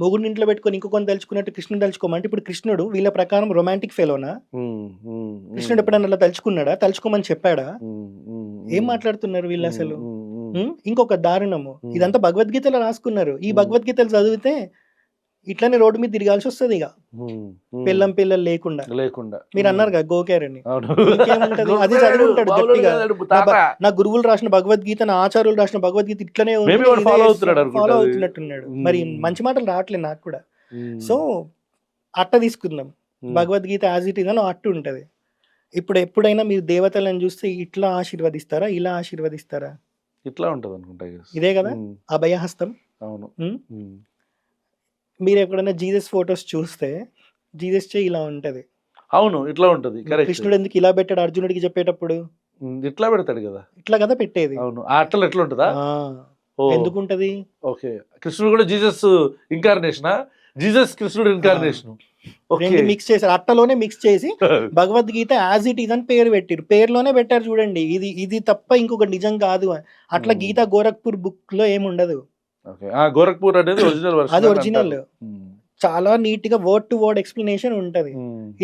మొగుడిని ఇంట్లో పెట్టుకొని ఇంకొకరిని తలుచుకున్నట్టు కృష్ణుడు తలుచుకోమంటే, ఇప్పుడు కృష్ణుడు వీళ్ళ ప్రకారం రొమాంటిక్ ఫెలోనా? కృష్ణుడు ఎప్పుడన్నా అలా తలుచుకున్నాడా? తలుచుకోమని చెప్పాడా? ఏం మాట్లాడుతున్నారు వీళ్ళు అసలు? ఇంకొక దారుణము, ఇదంతా భగవద్గీతలో రాసుకున్నారు. ఈ భగవద్గీతలు చదివితే ఇట్లానే రోడ్డు మీద తిరగాల్సి వస్తుంది ఇక, పిల్లలు లేకుండా. మీరు అన్నారు కదా గోకేరని, అది చదివి ఉంటాడు గట్టిగా. నా గురువులు రాసిన భగవద్గీత, నా ఆచార్యులు రాసిన భగవద్గీత ఇట్లనే ఫాలో అవుతున్నట్టున్నాడు. మరి మంచి మాటలు రావట్లేదు నాకు కూడా. సో అట్ట తీసుకుందాం, భగవద్గీత యాజ్ ఇట్ ఈజ్ అని అట్టు ఉంటది. ఇప్పుడు ఎప్పుడైనా మీరు దేవతలను చూస్తే ఇట్లా ఆశీర్వదిస్తారా, ఇలా ఆశీర్వదిస్తారా?
ఇట్లా ఉంటది అనుకుంటా.
ఇదే కదా అభయహస్తం.
అవును.
మీరు ఎప్పుడైనా జీసస్ ఫొటోస్ చూస్తే జీసస్ ఇలా ఉంటది.
అవును, ఇట్లా ఉంటది.
కృష్ణుడు ఎందుకు ఇలా పెట్టాడు అర్జునుడికి చెప్పేటప్పుడు?
ఇట్లా పెడతాడు కదా.
ఇట్లా కదా పెట్టేది.
అవును, ఆ అట్టలు ఎట్లా ఉంటుందా?
ఆ,
ఓ,
ఎందుకుంటది?
ఓకే. కృష్ణుడు కూడా జీసస్ ఇంకార్నేషనా? జీసస్ కృష్ణుడు ఇంకార్నేషన్.
రెండు మిక్స్ చేశారు, అట్టలోనే మిక్స్ చేసి భగవద్గీత యాజ్ ఇట్ ఈజ్ అని పేరు పెట్టారు. పేరులోనే పెట్టారు చూడండి, ఇది ఇది తప్ప ఇంకొక నిజం కాదు అని. అట్లా గీతా గోరఖ్పూర్ బుక్ లో ఏముండదు.
ఓకే, ఆ గోరఖ్పూర్ అనేది ఒరిజినల్ వర్షన్.
అది ఒరిజినల్, చాలా నీట్ గా వర్డ్ టు వర్డ్ ఎక్స్ప్లెనేషన్ ఉంటది.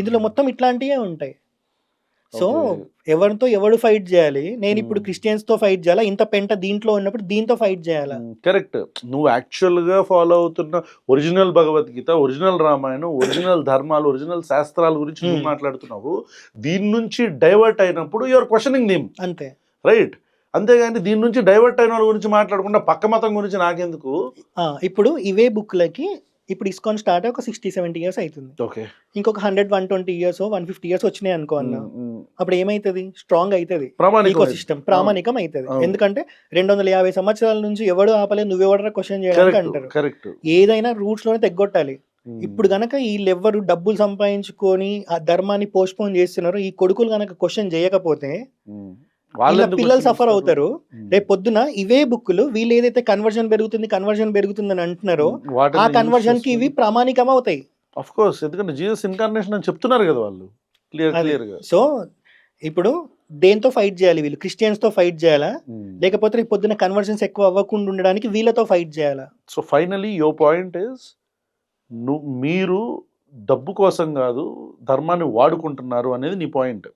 ఇందులో మొత్తం ఇట్లాంటివే ఉంటాయి. సో ఎవరితో ఎవడు ఫైట్ చేయాలి? నేను ఇప్పుడు క్రిస్టియన్స్ తో ఫైట్ చేయాలా? ఇంత పెంట దీంట్లో ఉన్నప్పుడు దీంతో ఫైట్ చేయాలా?
కరెక్ట్. నువ్వు యాక్చువల్ గా ఫాలో అవుతున్న original Bhagavad Gita, original Ramayanam, original ధర్మాలు, ఒరిజినల్ శాస్త్రాల గురించి నువ్వు మాట్లాడుతున్నావు. దీని నుంచి డైవర్ట్ అయినప్పుడు యువర్ క్వశ్చనింగ్ దిమ్,
అంతే,
రైట్? అంతేగాని దీని నుంచి డైవర్ట్ అయిన వాళ్ళ గురించి మాట్లాడకుండా పక్క మతం గురించి నాకెందుకు?
ఇప్పుడు ఇవే బుక్లకి ఇప్పుడు ఇస్కాన్ స్టార్ట్ 60-70 ఇయర్స్ అవుతుంది.
ఓకే,
ఇంకొక 100-120 ఇయర్స్ 150 ఇయర్స్ వచ్చినాయి అనుకో అన్న, అప్పుడు ఏమైతుంది? స్ట్రాంగ్ అవుతుంది ఈకోసిస్టమ్, ప్రామాణికం అవుతుంది. ఎందుకంటే 250 సంవత్సరాల నుంచి ఎవడు ఆపలేదు, నువ్వెవడరా క్వశ్చన్ చేయడానికి అంటారు.
కరెక్ట్.
ఏదైనా రూట్స్ లోనే తెగొట్టాలి. ఇప్పుడు గనక వీళ్ళెవ్వరు డబ్బులు సంపాదించుకొని ఆ ధర్మాన్ని పోస్ట్పోన్ చేస్తున్నారు, ఈ కొడుకులు గనక క్వశ్చన్ చేయకపోతే వాళ్ళ పిల్లలు సఫర్ అవుతారు. రేపు పొద్దున ఇవే బుక్కులు వీళ్ళు ఏదైతే కన్వర్జన్ పెరుగుతుంది అని అంటున్నారో ఆ కన్వర్జన్ కి ఇవి ప్రామాణికం అవుతాయి.
ఆఫ్ కోర్స్, ఎందుకంటే జీసస్ ఇన్కార్నేషన్ అని చెప్తున్నారు కదా వాళ్ళు క్లియర్ గా.
సో ఇప్పుడు దేంతో ఫైట్ చేయాలి వీళ్ళు? క్రిస్టియన్స్ తో ఫైట్ చేయాలా, లేకపోతే రేపు పొద్దున కన్వర్జన్స్ ఎక్కువ అవ్వకుండా ఉండడానికి వీళ్ళతో ఫైట్ చేయాలా?
So finally your point is, మీరు డబ్బు కోసం కాదు ధర్మాన్ని వాడుకుంటున్నారు అనేది నీ పాయింట్,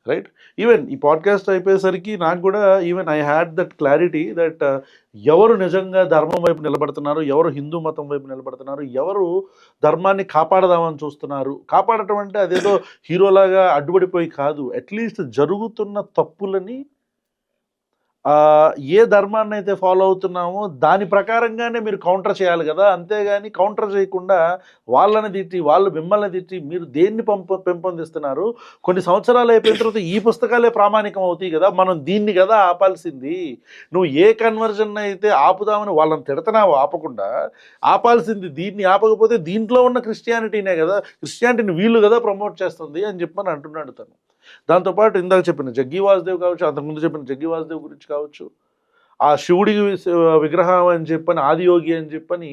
రైట్? ఈవెన్ ఈ పాడ్కాస్ట్ అయిపోయేసరికి నాకు కూడా even I had that clarity that ఎవరు నిజంగా ధర్మం వైపు నిలబడుతున్నారు, ఎవరు హిందూ మతం వైపు నిలబడుతున్నారు, ఎవరు ధర్మాన్ని కాపాడదామని చూస్తున్నారు. కాపాడటం అంటే అదేదో హీరోలాగా అడ్డుపడిపోయి కాదు, అట్లీస్ట్ జరుగుతున్న తప్పులని ఏ ధర్మాన్ని అయితే ఫాలో అవుతున్నామో దాని ప్రకారంగానే మీరు కౌంటర్ చేయాలి కదా. అంతేగాని కౌంటర్ చేయకుండా వాళ్ళని తిట్టి, వాళ్ళు మిమ్మల్ని తిట్టి మీరు దేన్ని పెంపొందిస్తున్నారు? కొన్ని సంవత్సరాలు అయిపోయిన తర్వాత ఈ పుస్తకాలే ప్రామాణికం అవుతాయి కదా, మనం దీన్ని కదా ఆపాల్సింది. నువ్వు ఏ కన్వర్జన్ అయితే ఆపుదామని వాళ్ళని తిడతావు, ఆపకుండా ఆపాల్సింది దీన్ని. ఆపకపోతే దీంట్లో ఉన్న క్రిస్టియానిటీనే కదా, క్రిస్టియానిటీని వీళ్ళు కదా ప్రమోట్ చేస్తుంది అని చెప్పని అంటున్నాడు తను. దాంతోపాటు ఇందాక చెప్పిన జగ్గి వాసుదేవ్ కావచ్చు, అంతకుముందు చెప్పిన జగ్గి వాసుదేవ్ గురించి కావచ్చు, ఆ శివుడి విగ్రహం అని చెప్పని, ఆదియోగి అని చెప్పని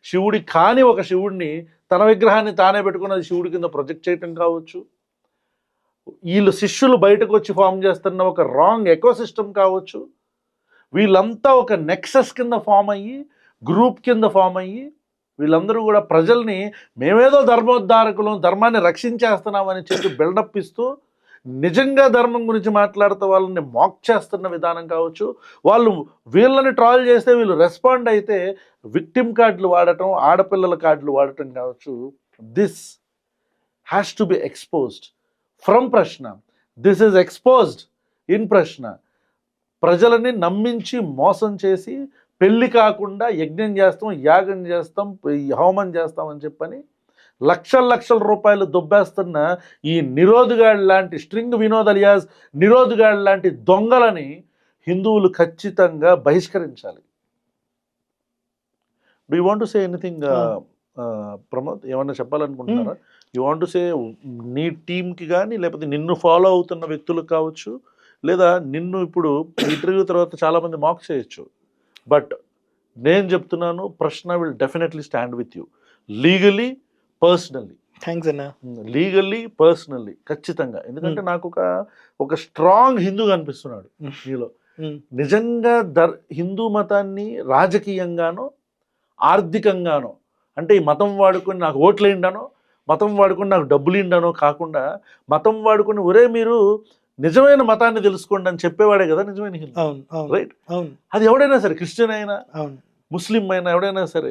శివుడి కాని ఒక శివుడిని తన విగ్రహాన్ని తానే పెట్టుకుని అది శివుడి కింద ప్రొజెక్ట్ చేయటం కావచ్చు, వీళ్ళు శిష్యులు బయటకు వచ్చి ఫామ్ చేస్తున్న ఒక రాంగ్ ఎకోసిస్టమ్ కావచ్చు, వీళ్ళంతా ఒక నెక్సస్ కింద ఫామ్ అయ్యి, గ్రూప్ కింద ఫామ్ అయ్యి, వీళ్ళందరూ కూడా ప్రజల్ని మేమేదో ధర్మోద్ధారకులు, ధర్మాన్ని రక్షించేస్తున్నామని చెప్పి బిల్డప్ ఇస్తూ నిజంగా ధర్మం గురించి మాట్లాడుతూ వాళ్ళని మాక్ చేస్తున్న విధానం కావచ్చు, వాళ్ళు వీళ్ళని ట్రాల్ చేస్తే వీళ్ళు రెస్పాండ్ అయితే విక్టిమ్ కార్డులు వాడటం, ఆడపిల్లల కార్డులు వాడటం కావచ్చు. This has to be exposed from ప్రశ్న. దిస్ ఈజ్ ఎక్స్పోజ్డ్ ఇన్ ప్రశ్న. ప్రజలని నమ్మించి మోసం చేసి పెళ్ళి కాకుండా యజ్ఞం చేస్తాం, యాగం చేస్తాం, హోమం చేస్తాం అని చెప్పని లక్షల రూపాయలు దొబ్బేస్తున్న ఈ నిరోధుగాడు లాంటి స్ట్రింగ్ వినోద్ అలియాస్ నిరోధుగాడు లాంటి దొంగలని హిందువులు ఖచ్చితంగా బహిష్కరించాలి. Do you want to say anything Pramod? ఏమన్నా చెప్పాలనుకుంటున్నారా? యూ వాంట్ టు సే నీ టీంకి కానీ, లేకపోతే నిన్ను ఫాలో అవుతున్న వ్యక్తులకు కావచ్చు, లేదా నిన్ను ఇప్పుడు ఇంటర్వ్యూ తర్వాత చాలామంది మాక్ చేయొచ్చు, బట్ నేను చెప్తున్నాను, ప్రశ్న will definitely stand with you legally, personally.
Thanks అన్న.
లీగల్లీ, పర్సనల్లీ ఖచ్చితంగా. ఎందుకంటే నాకు ఒక స్ట్రాంగ్ హిందూ కనిపిస్తున్నాడు నీలో. నిజంగా హిందూ మతాన్ని రాజకీయంగానో ఆర్థికంగానో, అంటే ఈ మతం వాడుకొని నాకు ఓట్లు వేయండానో, మతం వాడుకొని నాకు డబ్బులు ఇండానో కాకుండా, మతం వాడుకొని ఒరే మీరు నిజమైన మతాన్ని తెలుసుకోండి అని చెప్పేవాడే కదా నిజమైన హిందూ, రైట్? అది ఎవడైనా సరే, క్రిస్టియన్ అయినా, ముస్లిం అయినా, ఎవడైనా సరే.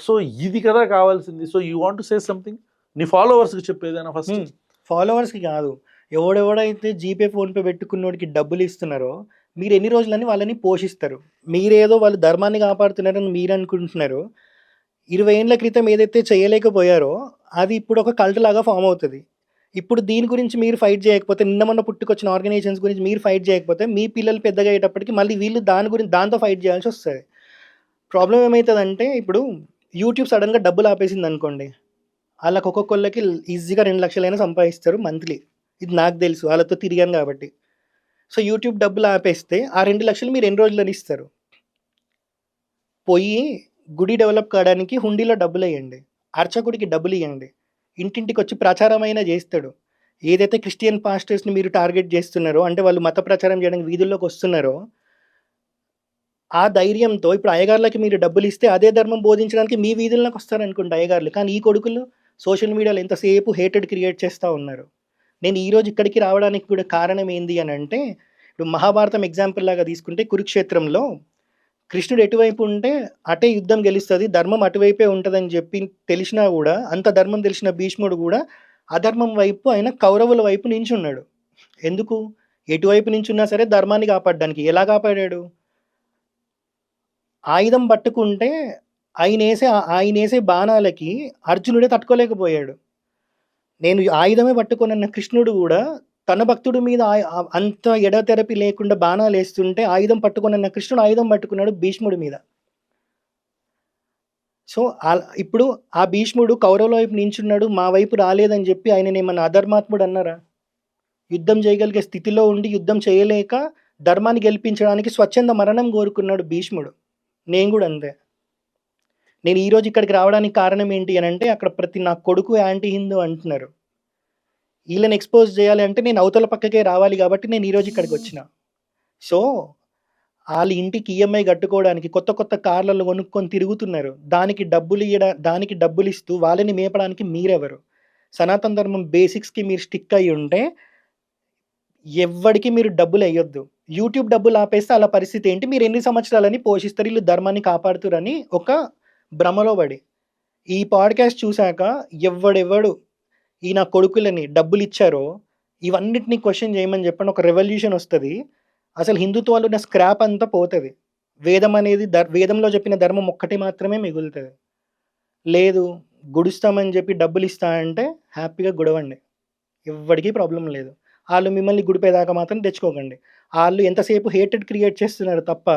సో ఇది కదా కావాల్సింది. So you want to say something నీ ఫాలోవర్స్కి చెప్పేదైనా? ఫస్ట్
ఫాలోవర్స్కి కాదు, ఎవడెవడైతే జీపే ఫోన్పే పెట్టుకున్నోడికి డబ్బులు ఇస్తున్నారో మీరు ఎన్ని రోజులని వాళ్ళని పోషిస్తారు? మీరేదో వాళ్ళు ధర్మాన్ని కాపాడుతున్నారని మీరు అనుకుంటున్నారు. 20 ఏళ్ల క్రితం ఏదైతే చేయలేకపోయారో అది ఇప్పుడు ఒక కల్ట్ లాగా ఫామ్ అవుతుంది. ఇప్పుడు దీని గురించి మీరు ఫైట్ చేయకపోతే, నిన్న మొన్న పుట్టుకొచ్చిన ఆర్గనైజేషన్స్ గురించి మీరు ఫైట్ చేయకపోతే, మీ పిల్లలు పెద్దగా అయ్యేటప్పటికి మళ్ళీ వీళ్ళు దాంతో ఫైట్ చేయాల్సి వస్తుంది. ప్రాబ్లం ఏమవుతుందంటే, ఇప్పుడు యూట్యూబ్ సడన్గా డబ్బులు ఆపేసింది అనుకోండి, వాళ్ళకి ఒక్కొక్కళ్ళకి ఈజీగా 2 లక్షలైనా సంపాదిస్తారు మంత్లీ. ఇది నాకు తెలుసు, వాళ్ళతో తిరిగాను కాబట్టి. సో యూట్యూబ్ డబ్బులు ఆపేస్తే ఆ 2 లక్షలు మీరు ఎన్ని రోజులని ఇస్తారు? పోయి గుడి డెవలప్ కావడానికి హుండీలో డబ్బులు వేయండి, అర్చకుడికి డబ్బులు ఇవ్వండి, ఇంటింటికి వచ్చి ప్రచారమైనా చేస్తాడు. ఏదైతే క్రిస్టియన్ పాస్టర్స్ని మీరు టార్గెట్ చేస్తున్నారో, అంటే వాళ్ళు మత ప్రచారం చేయడానికి వీధుల్లోకి వస్తున్నారో, ఆ ధైర్యంతో ఇప్పుడు అయ్యగారులకి మీరు డబ్బులు ఇస్తే అదే ధర్మం బోధించడానికి మీ వీధుల్లోకి వస్తారనుకోండి అయ్యగారులు. కానీ ఈ కొడుకులు సోషల్ మీడియాలో ఎంతసేపు హేటెడ్ క్రియేట్ చేస్తూ ఉన్నారు. నేను ఈరోజు ఇక్కడికి రావడానికి కూడా కారణం ఏంది అని అంటే, ఇప్పుడు మహాభారతం ఎగ్జాంపుల్ లాగా తీసుకుంటే కురుక్షేత్రంలో కృష్ణుడు ఎటువైపు ఉంటే అటే యుద్ధం గెలుస్తుంది, ధర్మం అటువైపే ఉంటుందని చెప్పి తెలిసినా కూడా, అంత ధర్మం తెలిసిన భీష్ముడు కూడా అధర్మం వైపు ఆయన కౌరవుల వైపు నించున్నాడు. ఎందుకు? ఎటువైపు నించున్నా సరే ధర్మాన్ని కాపాడడానికి. ఎలా కాపాడాడు? ఆయుధం పట్టుకుంటే ఆయనేసే బాణాలకి అర్జునుడే తట్టుకోలేకపోయాడు. నేను ఆయుధమే పట్టుకోనన్న కృష్ణుడు కూడా తన భక్తుడి మీద అంత ఎడతెరపి లేకుండా బాణాలు వేస్తుంటే ఆయుధం పట్టుకోనన్న కృష్ణుడు ఆయుధం పట్టుకున్నాడు భీష్ముడి మీద. సో ఇప్పుడు ఆ భీష్ముడు కౌరవుల వైపు నించున్నాడు, మా వైపు రాలేదని చెప్పి ఆయన ఏమన్నా అధర్మాత్ముడు అన్నారా? యుద్ధం చేయగలిగే స్థితిలో ఉండి యుద్ధం చేయలేక ధర్మాన్ని గెలిపించడానికి స్వచ్ఛంద మరణం కోరుకున్నాడు భీష్ముడు. నేను కూడా అంతే. నేను ఈరోజు ఇక్కడికి రావడానికి కారణం ఏంటి అని అంటే, అక్కడ ప్రతి నా కొడుకు యాంటీ హిందూ అంటున్నారు. వీళ్ళని ఎక్స్పోజ్ చేయాలి అంటే నేను అవతల పక్కకే రావాలి కాబట్టి నేను ఈరోజు ఇక్కడికి వచ్చిన. సో వాళ్ళ ఇంటికి ఈఎంఐ కట్టుకోవడానికి కొత్త కొత్త కార్లలో కొనుక్కొని తిరుగుతున్నారు. దానికి డబ్బులు ఇస్తూ వాళ్ళని మేపడానికి మీరెవరు? సనాతన ధర్మం బేసిక్స్కి మీరు స్టిక్ అయ్యి ఉంటే ఎవ్వడికి మీరు డబ్బులు వేయొద్దు. యూట్యూబ్ డబ్బులు ఆపేస్తే అలా పరిస్థితి ఏంటి? మీరు ఎన్ని సంవత్సరాలని పోషిస్తారు? వీళ్ళు ధర్మాన్ని కాపాడుతారని ఒక భ్రమలో పడి ఈ పాడ్కాస్ట్ చూశాక ఎవడెవడు ఈ నా కొడుకులని డబ్బులు ఇచ్చారో ఇవన్నిటిని క్వశ్చన్ చేయమని చెప్పండి. ఒక రెవల్యూషన్ వస్తుంది. అసలు హిందుత్వాలు ఉన్న స్క్రాప్ అంతా పోతుంది. వేదం అనేది వేదంలో చెప్పిన ధర్మం ఒక్కటి మాత్రమే మిగులుతుంది. లేదు గుడుస్తామని చెప్పి డబ్బులు ఇస్తా అంటే హ్యాపీగా గుడవండి, ఎవ్వడికి ప్రాబ్లం లేదు. వాళ్ళు మిమ్మల్ని గుడిపేదాకా మాత్రం తెచ్చుకోకండి. వాళ్ళు ఎంతసేపు హేటెడ్ క్రియేట్ చేస్తున్నారు తప్ప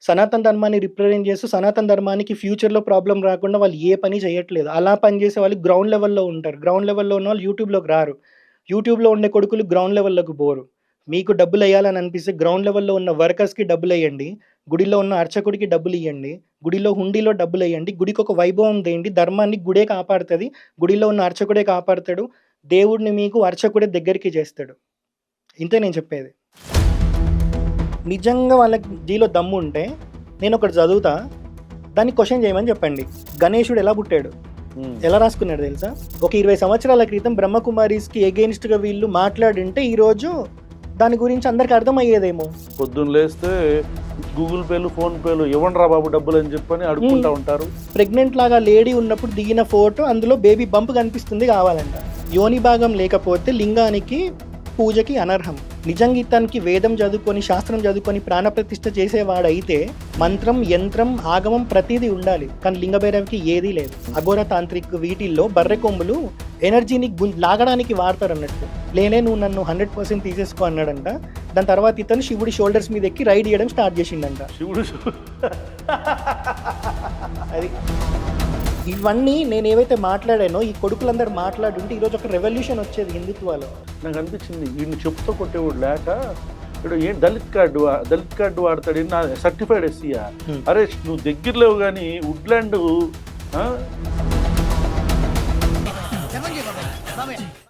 సనాతన ధర్మాన్ని రిప్రజెంట్ చేస్తూ సనాతన ధర్మానికి ఫ్యూచర్లో ప్రాబ్లం రాకుండా వాళ్ళు ఏ పని చేయట్లేదు. అలా పనిచేసే వాళ్ళు గ్రౌండ్ లెవెల్లో ఉంటారు. గ్రౌండ్ లెవెల్లో ఉన్న వాళ్ళు యూట్యూబ్లోకి రారు. యూట్యూబ్లో ఉండే కొడుకులు గ్రౌండ్ లెవెల్లోకి పోరు. మీకు డబ్బులు వేయాలని అనిపిస్తే గ్రౌండ్ లెవెల్లో ఉన్న వర్కర్స్కి డబ్బులు వేయండి, గుడిలో ఉన్న అర్చకుడికి డబ్బులు ఇవ్వండి, గుడిలో హుండీలో డబ్బులు వేయండి, గుడికి ఒక వైభవం తేయండి. ధర్మాన్ని గుడే కాపాడుతుంది, గుడిలో ఉన్న అర్చకుడే కాపాడుతాడు, దేవుడిని మీకు అర్చకుడే దగ్గరికి చేస్తాడు. ఇంతే నేను చెప్పేది. నిజంగా వాళ్ళకి జీలో దమ్ము ఉంటే నేను ఒకటి చదువుతా, దాన్ని క్వశ్చన్ చేయమని చెప్పండి. గణేశుడు ఎలా పుట్టాడు, ఎలా రాసుకున్నాడు తెలుసా? ఒక 20 సంవత్సరాల క్రితం బ్రహ్మకుమారీస్కి ఎగెయిన్స్ట్గా వీళ్ళు మాట్లాడింటే ఈరోజు దాని గురించి అందరికి అర్థమయ్యేదేమో.
పొద్దున్న లేస్తే గూగుల్ పేలు ఫోన్ పేలు ఇవ్వండి రా బాబు డబ్బులు అని చెప్పని అడుగుకుంటా ఉంటారు.
ప్రెగ్నెంట్ లాగా లేడీ ఉన్నప్పుడు దిగిన ఫోటో, అందులో బేబీ బంప్ కనిపిస్తుంది కావాలంట. యోని భాగం లేకపోతే లింగానికి పూజకి అనర్హం. నిజంగా ఇతనికి వేదం చదువుకొని శాస్త్రం చదువుకొని ప్రాణప్రతిష్ఠ చేసేవాడైతే మంత్రం యంత్రం ఆగమం ప్రతిదీ ఉండాలి. కానీ లింగభైరవికి ఏదీ లేదు. అఘోర తాంత్రిక్ వీటిల్లో బర్రె కొమ్ములు ఎనర్జీని లాగడానికి వాడతారు అన్నట్టు. లేనే నువ్వు నన్ను 100% తీసేసుకో అన్నాడంట. దాని తర్వాత ఇతను శివుడి షోల్డర్స్ మీద ఎక్కి రైడ్ చేయడం స్టార్ట్ చేసిండంట.
శివుడు
అది ఇవన్నీ నేను ఏవైతే మాట్లాడానో ఈ కొడుకులందరూ మాట్లాడుంటే ఈరోజు ఒక రెవల్యూషన్ వచ్చేది హిందుత్వాలో.
నాకు అనిపించింది వీడిని చెప్తూ కొట్టేవాడు లేక ఇప్పుడు ఏం దళిత్ కార్డు వాడతాడు, నా సర్టిఫైడ్ ఎస్సీయా? అరే నువ్వు దగ్గరలో కానీ వుడ్లాండ్